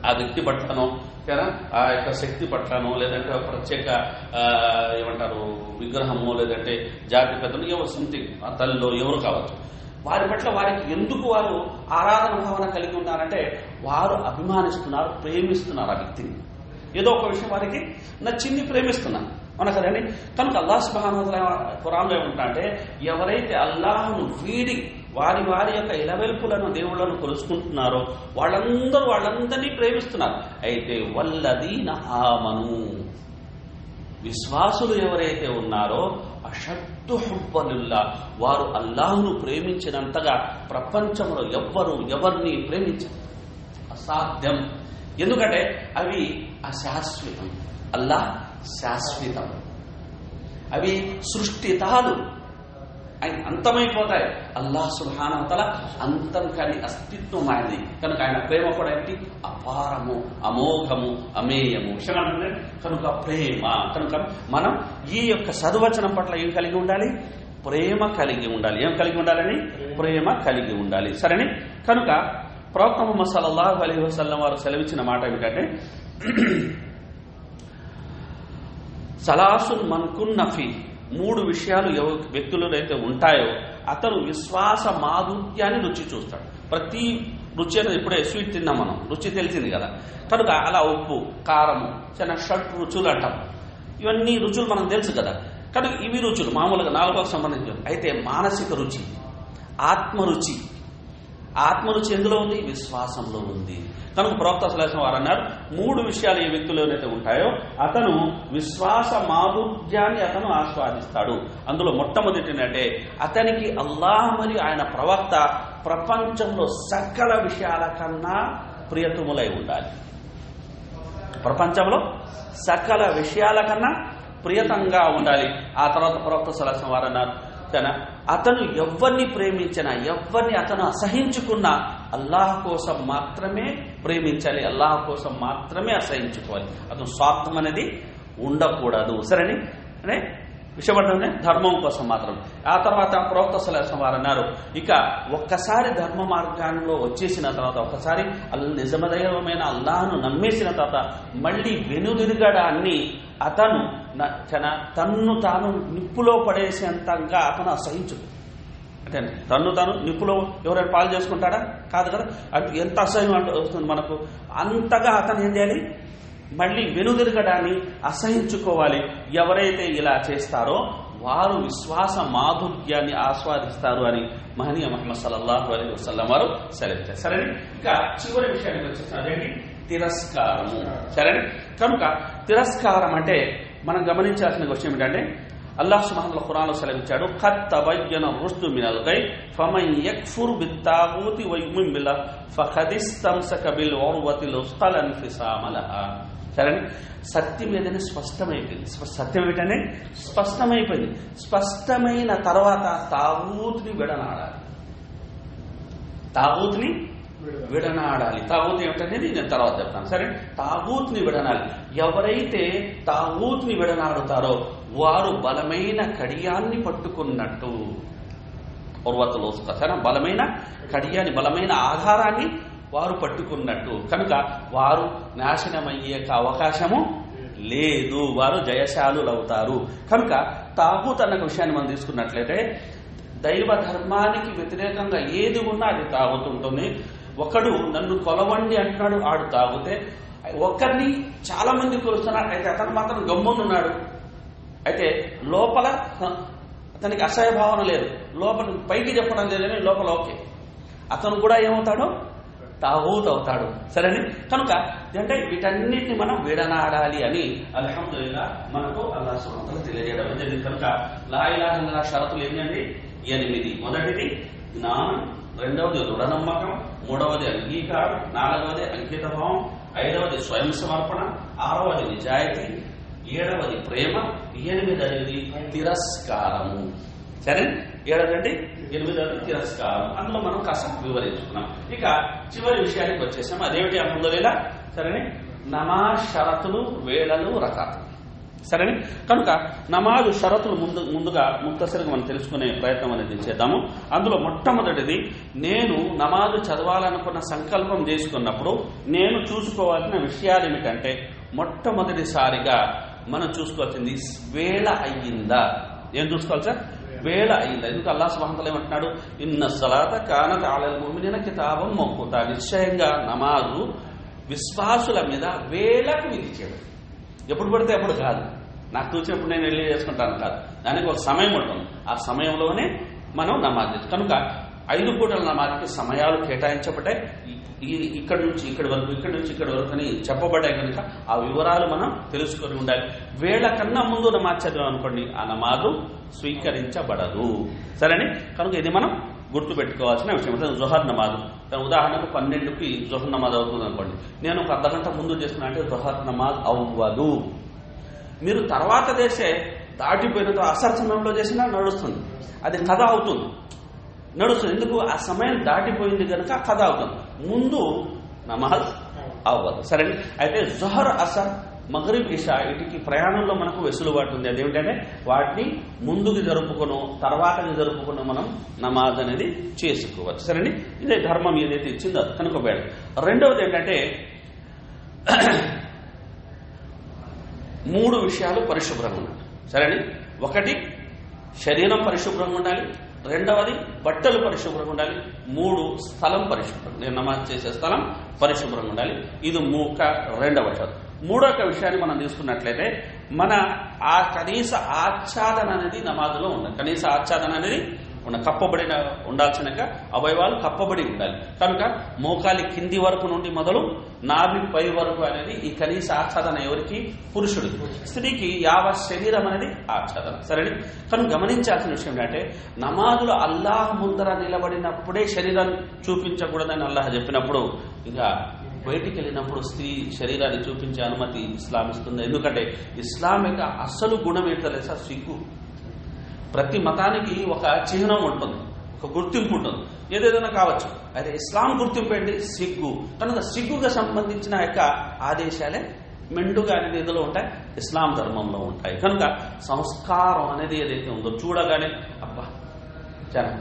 ఆ వ్యక్తి పట్లనో కదా, ఆ యొక్క శక్తి పట్లనో, లేదంటే ప్రత్యేక ఏమంటారు విగ్రహమో, లేదంటే జాతి పెద్దలు, ఎవరు సంథింగ్ ఆ తల్లిలో ఎవరు కావచ్చు, వారి పట్ల వారికి ఎందుకు వారు ఆరాధన భావన కలిగి ఉన్నారంటే వారు అభిమానిస్తున్నారు, ప్రేమిస్తున్నారు ఆ వ్యక్తిని. ఏదో ఒక విషయం వారికి నచ్చింది, ప్రేమిస్తున్నారు అవునా కదండి. కనుక అల్లాహ్ సుబ్హానహు వ తఆలా ఖురాన్లో ఏమంటా అంటే ఎవరైతే అల్లాహ్ను వీడి వారి యొక్క ఇలవెల్పులను దేవుళ్లను కొలుసుకుంటున్నారో వాళ్ళందరినీ ప్రేమిస్తున్నారు. అయితే వల్లదీన ఆమను, విశ్వాసులు ఎవరైతే ఉన్నారో అషద్దు హుబ్బలిల్లాహ్, వారు అల్లాహ్ను ప్రేమించినంతగా ప్రపంచంలో ఎవరిని ప్రేమించారు అసాధ్యం. ఎందుకంటే అవి అశాశ్వతం, అల్లాహ్ శాశ్వతం. అవి సృష్టితాలు, ఆయన అంతమైపోతాయి. అల్లాహ్ సుబ్హానహు వ తఆలా అంతం కాని అస్తిత్వం ఆయనది. కనుక ఆయన ప్రేమ కూడా ఏంటి? అపారము, అమోఘము, అమేయము. కనుక ప్రేమ. కనుక మనం ఈ యొక్క సద్వచనం పట్ల ఏం కలిగి ఉండాలి? ప్రేమ కలిగి ఉండాలి. ఏం కలిగి ఉండాలని? ప్రేమ కలిగి ఉండాలి. సరేని. కనుక ప్రవక్త ముహమ్మద్ సల్లల్లాహు అలైహి వసల్లం వారు సెలవిచ్చిన మాట ఏమిటంటే సలాసున్ మన్కున్న ఫీ, 3 విషయాలు వ్యక్తులైతే ఉంటాయో అతను విశ్వాస మాధుర్యాన్ని రుచి చూస్తాడు. ప్రతి రుచి అనేది ఇప్పుడే స్వీట్ తిన్నాం మనం, రుచి తెలిసింది కదా. కనుక అలా ఉప్పు, కారము, చిన్న షట్ రుచులు అంటాం. ఇవన్నీ రుచులు మనం తెలుసు కదా. కనుక ఇవి రుచులు మామూలుగా 4కు సంబంధించిన. అయితే మానసిక రుచి, ఆత్మరుచి. ఆత్మరుచి ఎందులో ఉంది? విశ్వాసంలో ఉంది. కనుక ప్రవక్త సల్లల్లాహు అలైహి వసల్లం వారు అన్నారు 3 విషయాలు ఏ వ్యక్తులు ఏవైతే ఉంటాయో అతను విశ్వాస మాధుర్యాన్ని అతను ఆస్వాదిస్తాడు. అందులో మొట్టమొదటినంటే అతనికి అల్లాహ్ మరియు ఆయన ప్రవక్త ప్రపంచంలో సకల విషయాల కన్నా ప్రియతములై ఉండాలి. ప్రపంచంలో సకల విషయాల కన్నా ప్రియతంగా ఉండాలి. ఆ తర్వాత ప్రవక్త సల్లల్లాహు అలైహి వసల్లం వారు అన్నారు అతను ఎవరిని ప్రేమించినా, ఎవరిని అతను అసహించుకున్నా అల్లాహ్ కోసం మాత్రమే ప్రేమించాలి, అల్లాహ్ కోసం మాత్రమే అసహించుకోవాలి. అతను స్వార్థం అనేది ఉండకూడదు. సరేని అనే విషయపడ్డనే ధర్మం కోసం మాత్రం. ఆ తర్వాత ప్రవక్త సల్లల్లాహు అలైహి వసల్లం వారు అన్నారు ఇక ఒక్కసారి ధర్మ మార్గాల్లో వచ్చేసిన తర్వాత, ఒక్కసారి నిజమదైవమైన అల్లాహ్ను నమ్మేసిన తర్వాత మళ్ళీ వెనుదిరగడాన్ని అతను తన్ను తాను నిప్పులో పడేసేంతగా అతను అసహించుడు. అంటే తన్ను తాను నిప్పులో ఎవరైనా పాలు చేసుకుంటాడా? కాదు కదా. అది ఎంత అసహ్యం అంటే వస్తుంది మనకు. అంతగా అతను ఏం చేయాలి? మళ్ళీ వెనుదిరగడాన్ని అసహించుకోవాలి. ఎవరైతే ఇలా చేస్తారో వారు విశ్వాస మాధుర్యాన్ని ఆస్వాదిస్తారు అని మహనీయ ముహమ్మద్ సల్లల్లాహు అలైహి వసల్లం వారు సెలవిచ్చారు. సరే, ఇక చివరి విషయానికి వచ్చేసి అదేంటి? తిరస్కారము. సరే, కనుక తిరస్కారం అంటే మనం గమనించాల్సిన విషయం ఏంటంటే అల్లాహ్ సుబ్హానహు వ తఆలా ఖురాన్లో సెలవిచ్చాడు ఖద్ తబయ్యన రుష్దు మినల్ గై ఫమన్ యక్ఫుర్ బిత్తాగూతి వ యుమిన్ బిల్లాహ్ ఫఖద్ ఇస్తమ్సక బిల్ ఉర్వతిల్ ఉస్కా లా ఇన్ఫిసామ లహా. సరే, సత్యం ఏదైనా స్పష్టమైపోయింది. సత్యం ఏంటంటే స్పష్టమైపోయింది. స్పష్టమైన తర్వాత తాగూత్ని విడనాడాలి. తాగూత్ని విడనాడాలి. తాగూత్ ఏమిటంటే నేను తర్వాత చెప్తాను. సరే, తాగూత్ని విడనాలి. ఎవరైతే తాగూత్ని విడనాడుతారో వారు బలమైన కడియాన్ని పట్టుకున్నట్టు. ఉర్వతులు సరే, బలమైన కడియాన్ని, బలమైన ఆధారాన్ని వారు పట్టుకున్నట్టు. కనుక వారు నాశనమయ్యే అవకాశము లేదు, వారు జయశాలులవుతారు. కనుక తాగూత్ అన్న విషయాన్ని మనం తీసుకున్నట్లయితే దైవ ధర్మానికి వ్యతిరేకంగా ఏది ఉన్నా అది తాగుతుంటుంది. ఒకడు నన్ను కొలవండి అంటున్నాడు, ఆడు తాగితే ఒక్కరిని చాలా మంది కొలుస్తున్నాడు, అయితే అతను మాత్రం గమ్మునున్నాడు. అయితే లోపల అతనికి అసహ్య భావన లేదు, లోపల పైకి చెప్పడం లేదని లోపల ఓకే, అతను కూడా ఏమవుతాడు, తాగుతవుతాడు. సరేని కనుక అంటే వీటన్నిటిని మనం విడనాడాలి అని అల్హమ్దులిల్లాహ్ మనకు అల్లాహ్ సుబ్హానహు వ తఆలా తెలియజేయడం జరిగింది. కనుక లా ఇలాహ ఇల్లల్లాహ్ షరతులు ఏంటండి? 8. మొదటిది జ్ఞానం, రెండవది దృఢ నమ్మకం, మూడవది అంగీకారం, నాలుగవది అంకితభావం, ఐదవది స్వయం సమర్పణ, ఆరవది నిజాయితీ, ఏడవది ప్రేమ, ఎనిమిదవది తిరస్కారము. సరే, ఏడవది తిరస్కారం. అందులో మనం కాస్త వివరించుకున్నాం. ఇక చివరి విషయానికి వచ్చేసాం. అదేమిటి అల్హమ్దులిల్లాహ్? సరే, నమాజ్ షరతులు, వేళలు, రకాతులు. సరేని కనుక నమాజు షరతులు ముందుగా ముక్తసరిగా మనం తెలుసుకునే ప్రయత్నం అనేది చేద్దాము. అందులో మొట్టమొదటిది, నేను నమాజు చదవాలనుకున్న సంకల్పం చేసుకున్నప్పుడు నేను చూసుకోవాల్సిన విషయాలు ఏమిటంటే, మొట్టమొదటిసారిగా మనం చూసుకోవాల్సింది వేళ అయ్యిందా. ఏం చూసుకోవాలి సార్? వేళ అయిందా. ఎందుకు అల్లాహ్ సుబ్హానహు వ తఆలా ఏమంటున్నాడు? ఇన్న సలాత కానత్ అలల్ ముమినీన కితాబం మౌకూతా. నిశ్చయంగా నమాజు విశ్వాసుల మీద వేళకు విధించాడు. ఎప్పుడు పడితే అప్పుడు కాదు, నాకు తోచినప్పుడు నేను వెళ్ళి చేసుకుంటాను కాదు, దానికి ఒక సమయం ఉంటుంది. ఆ సమయంలోనే మనం నమాజ్ చేస్తాం. కనుక 5 పూటల నమాజ్కి సమయాలు కేటాయించబడ్డాయి. ఇక్కడి నుంచి ఇక్కడి వరకు, ఇక్కడి నుంచి ఇక్కడి వరకు అని చెప్పబడ్డాయి. కనుక ఆ వివరాలు మనం తెలుసుకొని ఉండాలి. వేళ కన్నా ముందు నమాజ్ చదివాం అనుకోండి, ఆ నమాజు స్వీకరించబడదు. సరేని కనుక ఇది మనం గుర్తు పెట్టుకోవాల్సిన విషయం. జుహర్ నమాజ్ ఉదాహరణకు 12కి జుహర్ నమాజ్ అవుతుంది అనుకోండి, నేను ఒక అర్ధగంట ముందు చేస్తున్నా అంటే జుహర్ నమాజ్ అవ్వదు. మీరు తర్వాత చేసే దాటిపోయినతో అసర్ సమయంలో చేసినా నడుస్తుంది, అది కథ అవుతుంది, నడుస్తుంది. ఎందుకు? ఆ సమయం దాటిపోయింది కనుక కథ అవుతుంది, ముందు నమాజ్ అవ్వదు. సరే, అయితే జుహర్, అసర్, మగ్రిబ్, ఇషా వీటికి ప్రయాణంలో మనకు వెసులుబాటు ఉంది. అదేమిటంటే వాటిని ముందుకు జరుపుకును, తర్వాతకి జరుపుకుని మనం నమాజ్ అనేది చేసుకోవచ్చు. సరేండి, ఇదే ధర్మం ఏదైతే ఇచ్చిందో కనుక వేళ. రెండవది ఏంటంటే 3 విషయాలు పరిశుభ్రంగా ఉండాలి. సరేండి, ఒకటి శరీరం పరిశుభ్రంగా ఉండాలి, రెండవది బట్టలు పరిశుభ్రంగా ఉండాలి, 3 స్థలం పరిశుభ్రంగా, నేను నమాజ్ చేసే స్థలం పరిశుభ్రంగా ఉండాలి. ఇది రెండవ షరతు. మూడొక విషయాన్ని మనం తీసుకున్నట్లయితే మన ఆ కనీస ఆచ్ఛాదన అనేది నమాజులో ఉండాలి. కనీస ఆచ్ఛాదన అనేది కప్పబడిన ఉండాల్సిన అవయవాలు కప్పబడి ఉండాలి. కనుక మోకాలి కింది వరకు నుండి మొదలు నాభి పై వరకు అనేది ఈ కనీస ఆచ్ఛాదన ఎవరికి? పురుషుడికి. స్త్రీకి యావత్ శరీరం అనేది ఆచ్ఛాదన. సరేనా? కనుక గమనించాల్సిన విషయం ఏంటంటే నమాజులో అల్లాహ్ ముందర నిలబడినప్పుడే శరీరం చూపించకూడదని అల్లాహ్ చెప్పినప్పుడు, ఇంకా బయటికి వెళ్ళినప్పుడు స్త్రీ శరీరాన్ని చూపించే అనుమతి ఇస్లాం ఇస్తుంది. ఎందుకంటే ఇస్లాం యొక్క అసలు గుణం ఏంటో తెలుసా? సిగ్గు. ప్రతి మతానికి ఒక చిహ్నం ఉంటుంది, ఒక గుర్తింపు ఉంటుంది, ఏదేదైనా కావచ్చు. అయితే ఇస్లాం గుర్తింపు ఏంటి? సిగ్గు. కనుక సిగ్గుగా సంబంధించిన యొక్క ఆదేశాలే మెండుగా అనేది ఏదో ఉంటాయి, ఇస్లాం ధర్మంలో ఉంటాయి. కనుక సంస్కారం అనేది ఏదైతే ఉందో చూడగానే అబ్బా చాలా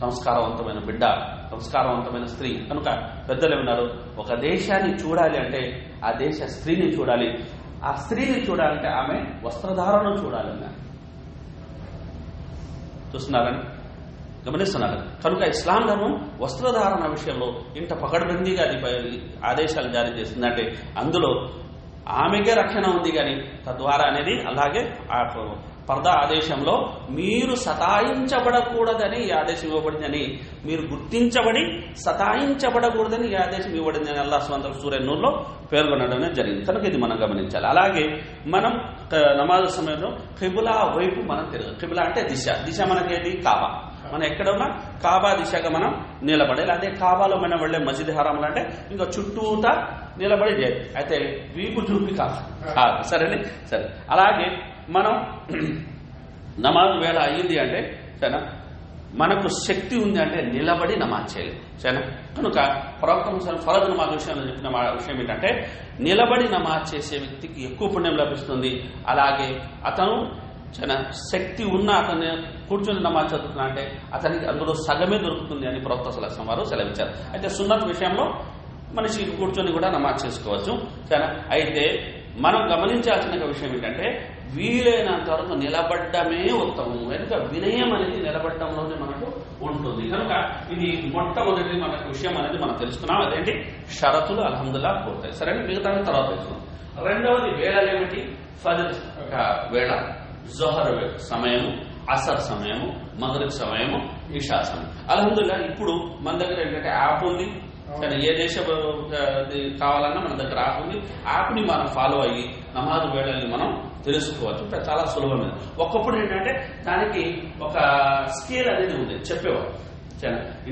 సంస్కారవంతమైన బిడ్డ, సంస్కారవంతమైన స్త్రీ. కనుక పెద్దలు ఏమన్నారు, ఒక దేశాన్ని చూడాలి అంటే ఆ దేశ స్త్రీని చూడాలి, ఆ స్త్రీని చూడాలంటే ఆమె వస్త్రధారణ చూడాలన్నారు. చూస్తున్నారని గమనిస్తున్నారు. కనుక ఇస్లాం ధర్మం వస్త్రధారణ విషయంలో ఇంత పకడ్బందీగా అది ఆదేశాలు జారీ చేస్తుందంటే అందులో ఆమెకే రక్షణ ఉంది. కానీ తద్వారా అనేది అలాగే ఆ పర్దా ఆదేశంలో మీరు సతాయించబడకూడదని ఈ ఆదేశం ఇవ్వబడిందని, మీరు గుర్తించబడి సతాయించబడకూడదని ఈ ఆదేశం ఇవ్వబడిందని అల్లాహ్ సుబ్హానహు వ తఆలా సూరా నూర్లో పేర్కొనడం జరిగింది. కనుక ఇది మనం గమనించాలి. అలాగే మనం నమాజ్ సమయంలో ఖిబ్లా వైపు మనం తిరగాలి. ఖిబ్లా అంటే దిశ. దిశ మనకేది? కాబా. మనం ఎక్కడ ఉన్నా కాబా దిశగా మనం నిలబడాలి. అదే కాబాలో మనం వెళ్లే మస్జిద్ హరాములు అంటే ఇంకా చుట్టూతా నిలబడి చేయాలి. అయితే వీపు చూపి కాదు. సరేనే? సరే. అలాగే మనం నమాజ్ వేళ అయ్యింది అంటే సరేనా, మనకు శక్తి ఉంది అంటే నిలబడి నమాజ్ చేయలేదు. సరేనా? కనుక ప్రవక్త ఫరజ్ నమాజ్ విషయంలో చెప్పిన విషయం ఏంటంటే నిలబడి నమాజ్ చేసే వ్యక్తికి ఎక్కువ పుణ్యం లభిస్తుంది. అలాగే అతను చాలా శక్తి ఉన్న అతను కూర్చొని నమాజ్ చదువుతున్నా అంటే అతనికి అందులో సగమే దొరుకుతుంది అని ప్రవక్త సల్లల్లాహు అలైహి వసల్లం వారు సెలవిచ్చారు. అయితే సున్నత్ విషయంలో మనిషి కూర్చొని కూడా నమాజ్ చేసుకోవచ్చు. సరేనా? అయితే మనం గమనించాల్సిన విషయం ఏంటంటే వీలైనంత వరకు నిలబడ్డమే ఉత్తమం. కనుక వినయం అనేది నిలబడ్డంలోనే మనకు ఉంటుంది. కనుక ఇది మొట్టమొదటి మనకు విషయం అనేది మనం తెలుసుకున్నాం. అదేంటి షరతులు అల్హమ్దుల్లాహ్ పూర్తాయి. సరే, మిగతా తర్వాత తెలుసుకున్నాం. రెండవది వేళలు ఏమిటి? ఫజర్ వేళ, జోహర్ సమయము, అసర్ సమయము, మగ్రిబ్ సమయము, ఇషా సమయం. అల్హమ్దుల్లాహ్ ఇప్పుడు మన దగ్గర ఏంటంటే యాప్ ఉంది. కానీ ఏ దేశం కావాలన్నా మన దగ్గర యాప్ ఉంది. యాప్ని మనం ఫాలో అయ్యి నమాజ్ వేళల్ని మనం తెలుసుకోవచ్చు. చాలా సులభమైన. ఒకప్పుడు ఏంటంటే దానికి ఒక స్కేల్ అనేది ఉంది, చెప్పేవారు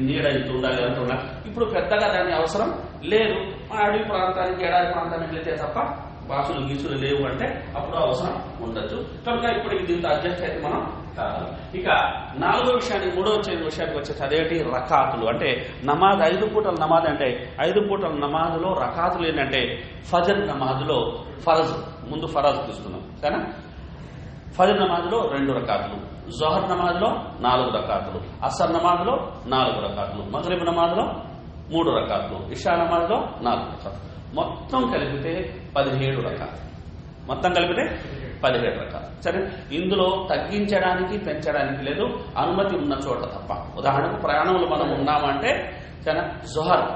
నీడ ఇంత ఉండాలి అంటూ ఉండాలి. ఇప్పుడు పెద్దగా దాని అవసరం లేదు. అడవి ప్రాంతానికి ఎడారి ప్రాంతానికి వెళ్తే తప్ప బాసులు గీసులు లేవు అంటే అప్పుడు అవసరం ఉండొచ్చు. కనుక ఇప్పుడు దీంతో అడ్జస్ట్ అయితే మనం కాదు. ఇక నాలుగో విషయానికి, మూడో విషయానికి వచ్చేసి అదేంటి? రకాతులు. అంటే నమాజ్ 5 పూటల నమాజ్. అంటే 5 పూటల నమాజ్లో రకాతులు ఏంటంటే ఫజర్ నమాజ్లో ఫరజ్, ముందు ఫరజ్ తీసుకున్నాం కానీ ఫజర్ నమాజ్లో 2 రకాతులు, జోహర్ నమాజ్లో 4 రకాతులు, అసర్ నమాజ్లో 4 రకాతులు, మగ్రిబ్ నమాజ్లో 3 రకాతులు, ఇషా నమాజ్లో 4 రకాతులు. మొత్తం కలిపితే 17 రకాలు. మొత్తం కలిపితే 17 రకాలు. సరే, ఇందులో తగ్గించడానికి పెంచడానికి లేదు, అనుమతి ఉన్న చోట తప్ప. ఉదాహరణకు ప్రయాణంలో మనం ఉన్నామంటే జోహర్,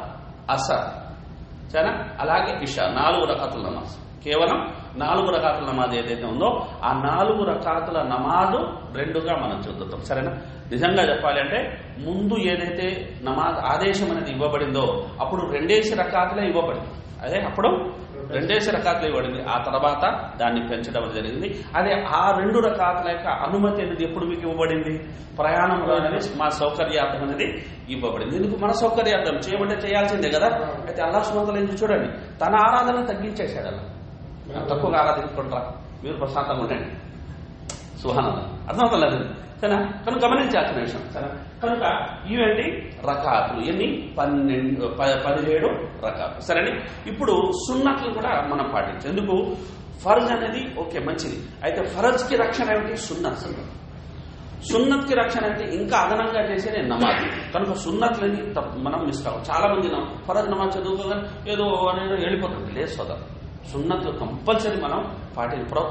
అసర్, అలాగే ఇషా 4 రకాతుల నమాజ్. కేవలం 4 రకాతుల నమాజ్ ఏదైతే ఉందో ఆ 4 రకాతుల నమాజు 2గా మనం చదువుతాం. సరేనా? నిజంగా చెప్పాలి అంటే ముందు ఏదైతే నమాజ్ ఆదేశం అనేది ఇవ్వబడిందో అప్పుడు 2 రకాతులే ఇవ్వబడింది. అదే అప్పుడు 2 రకాతులు ఇవ్వబడింది. ఆ తర్వాత దాన్ని పెంచడం జరిగింది. అదే ఆ 2 రకాతుల యొక్క అనుమతి అనేది ఎప్పుడు మీకు ఇవ్వబడింది? ప్రయాణంలో అనేది మా సౌకర్యార్థం అనేది ఇవ్వబడింది. ఎందుకు? మన సౌకర్యార్థం చేయమంటే చేయాల్సిందే కదా. అయితే అల్లాహ్ సుబ్హానహు వ తఆలా ఎందుకు చూడండి తన ఆరాధన తగ్గించేశాడు. అలా తక్కువగా ఆరాధించుకుంటారా? మీరు ప్రశాంతంగా ఉండండి. సుబ్హానల్లాహ్. అర్థమవుతలేదు కనుక గమనించాల్సిన విషయం. కనుక ఇవేంటి? రకాతులు. ఎన్ని? 17 రకాతులు. సరే, ఇప్పుడు సున్నత్లు కూడా మనం పాటించాం. ఎందుకు? ఫర్జ్ అనేది ఓకే మంచిది. అయితే ఫరజ్ కి రక్షణ ఏమిటి? సున్నత్ కి రక్షణ అంటే ఇంకా అదనంగా చేసేది నమాజ్. కనుక సున్నత్లని మనం మిస్ కావు. చాలా మంది ఫరజ్ నమాజ్ చదువుకోగానే ఏదో అనేది వెళ్ళిపోతుంది. లేదు సోదరు, సున్నతులు కంపల్సరీ మనం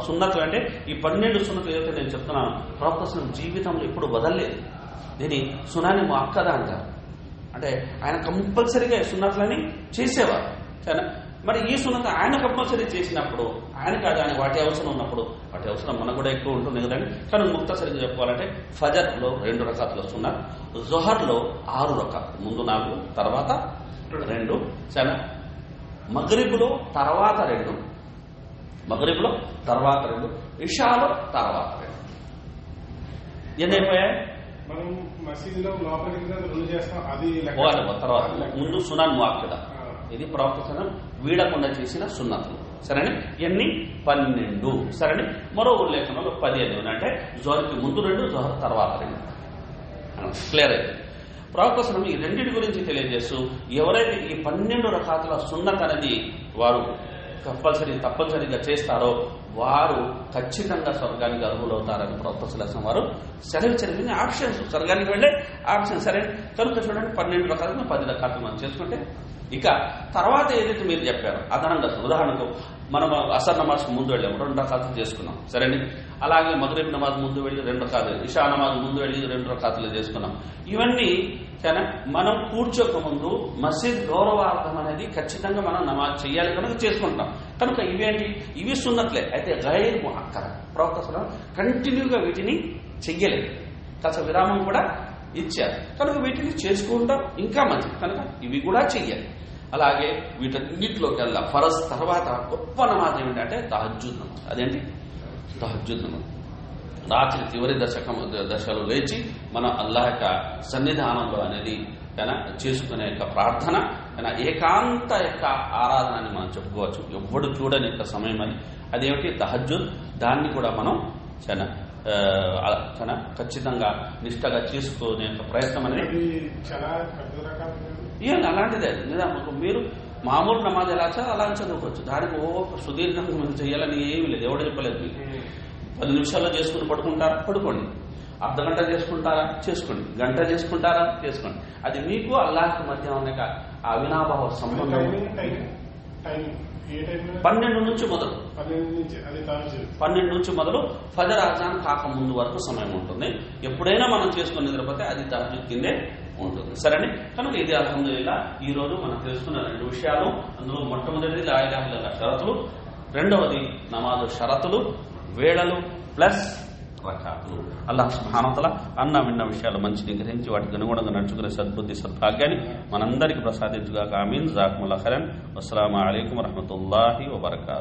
సున్నతులు అంటే ఈ 12 సున్నతులు ఏదైతే నేను చెప్తున్నాను ప్రవక్త జీవితంలో ఎప్పుడు వదలలేదు. దీని సునాని ముఅక్కద అంటారు. అంటే ఆయన కంపల్సరీగా సున్నతులని చేసేవారు. మరి ఈ సున్నత ఆయన కంపల్సరీ చేసినప్పుడు ఆయనకు అది ఆయన వాటి అవసరం ఉన్నప్పుడు వాటి అవసరం మనకు కూడా ఎక్కువ ఉంటుంది కదండి. కానీ ముక్తసరిగా చెప్పుకోవాలంటే ఫజర్లో 2 రకాతులు సున్నత్, జోహర్లో 6 రకాతులు, ముందు 4 తర్వాత 2, మగ్రిబ్లో తర్వాత 2, ఇషాలో తర్వాత 2. ఎన్ని అయిపోయాయి? తర్వాత ముందు సున్నత్ ముఅక్కద. ఇది ప్రవక్త వీడకుండా చేసిన సున్నతులు. సరేనే, ఎన్ని? 12. సరేనే, మరో ఉల్లేఖనంలో 10 అంటే జోహర్కి ముందు 2, జోహర్ తర్వాత 2. క్లియర్ అయితే ప్రవక్త ఈ రెండింటి గురించి తెలియజేస్తూ ఎవరైతే ఈ 12 రకాతుల సున్నత్ అనేది వారు తప్పనిసరిగా చేస్తారో వారు ఖచ్చితంగా స్వర్గానికి అర్హులవుతారని ప్రవక్త వారు సెలవిచ్చిన ఆప్షన్స్, స్వర్గానికి వెళ్లే ఆప్షన్. సరే, కనుక చూడండి 12 రకాలు 10 రకాలు మనం చేసుకుంటే ఇక తర్వాత ఏదైతే మీరు చెప్పారో అదనంగా ఉదాహరణకు మనం అసర్ నమాజ్ ముందు వెళ్ళాము 2 రకాతులు చేసుకున్నాం. సరేండి, అలాగే మగ్రిబ్ నమాజ్ ముందు వెళ్ళి 2 రకాతులు, ఇషా నమాజ్ ముందు వెళ్ళి 2 రకాతులు చేసుకున్నాం. ఇవన్నీ మనం కూర్చోక ముందు మసీద్ గౌరవార్థం అనేది ఖచ్చితంగా మనం నమాజ్ చేయాలి కనుక చేసుకుంటాం. కనుక ఇవేంటి? ఇవి సున్నత్లే. అయితే గైర్ ముఅక్కద ప్రవక్త కంటిన్యూగా వీటిని చెయ్యలేదు, కాస్త విరామం కూడా ఇచ్చారు. కనుక వీటిని చేసుకుంటాం ఇంకా మంచిది. కనుక ఇవి కూడా చెయ్యాలి. అలాగే వీటన్నిటిలోకి వెళ్ళా ఫరజ్ తర్వాత గొప్ప నమాజ్ ఏమిటంటే తహజ్జుద్ నమాజ్. అదేంటి? తహజ్జుద్ నమాజ్. రాత్రి చివరి దశలో లేచి మన అల్లాహ్ యొక్క సన్నిధానంలో అనేది చేసుకునే యొక్క ప్రార్థన, ఏకాంత యొక్క ఆరాధన అని మనం చెప్పుకోవచ్చు. ఎవ్వడు చూడని యొక్క సమయం అని. అదేమిటి? తహజ్జుద్. దాన్ని కూడా మనం చాలా ఖచ్చితంగా నిష్టగా చేసుకునే ప్రయత్నం అనేది ఇవన్నీ అలాంటిదే. మీరు మామూలు నమాజ్ ఎలా అలా చదువుకోవచ్చు. దానికి సుదీర్ఘంగా మనం చేయాలని ఏమీ లేదు, ఎవడు చెప్పలేదు. మీకు 10 నిమిషాల్లో చేసుకుని పడుకుంటారా? పడుకోండి. అర్ధగంట చేసుకుంటారా? చేసుకోండి. గంట చేసుకుంటారా? చేసుకోండి. అది మీకు అల్లాహ్కి మధ్య ఉన్న అవినాభావ సంబంధం. 12 నుంచి మొదలు 12 నుంచి మొదలు ఫజర్ అజాన్ కాక ముందు వరకు సమయం ఉంటుంది. ఎప్పుడైనా మనం చేసుకుని నిద్రపోతే అది తహజ్జుద్ కిందే ఉంటుంది. సరేనే కనుక ఇది అల్హమ్దులిల్లా ఈ రోజు మనం తెలుసుకున్న 2 విషయాలు. అందులో మొట్టమొదటిది లా ఇలాహ ఇల్లల్లాహ్ షరతులు, రెండవది నమాజు షరతులు, వేళలు ప్లస్ రకాతులు. అల్లాహ్ సుబ్హానహు వ తఆలా అన్న విన్న విషయాలు మంచిని గ్రహించి వాటికి అనుగుణంగా నడుచుకునే సద్బుద్ధి సద్భాగ్యాన్ని మనందరికీ ప్రసాదించుగాక. ఆమీన్. జజాకుముల్లాహు ఖైరన్. అస్సలాము అలైకుం వరహ్మతుల్లాహి వబరకాతుహు.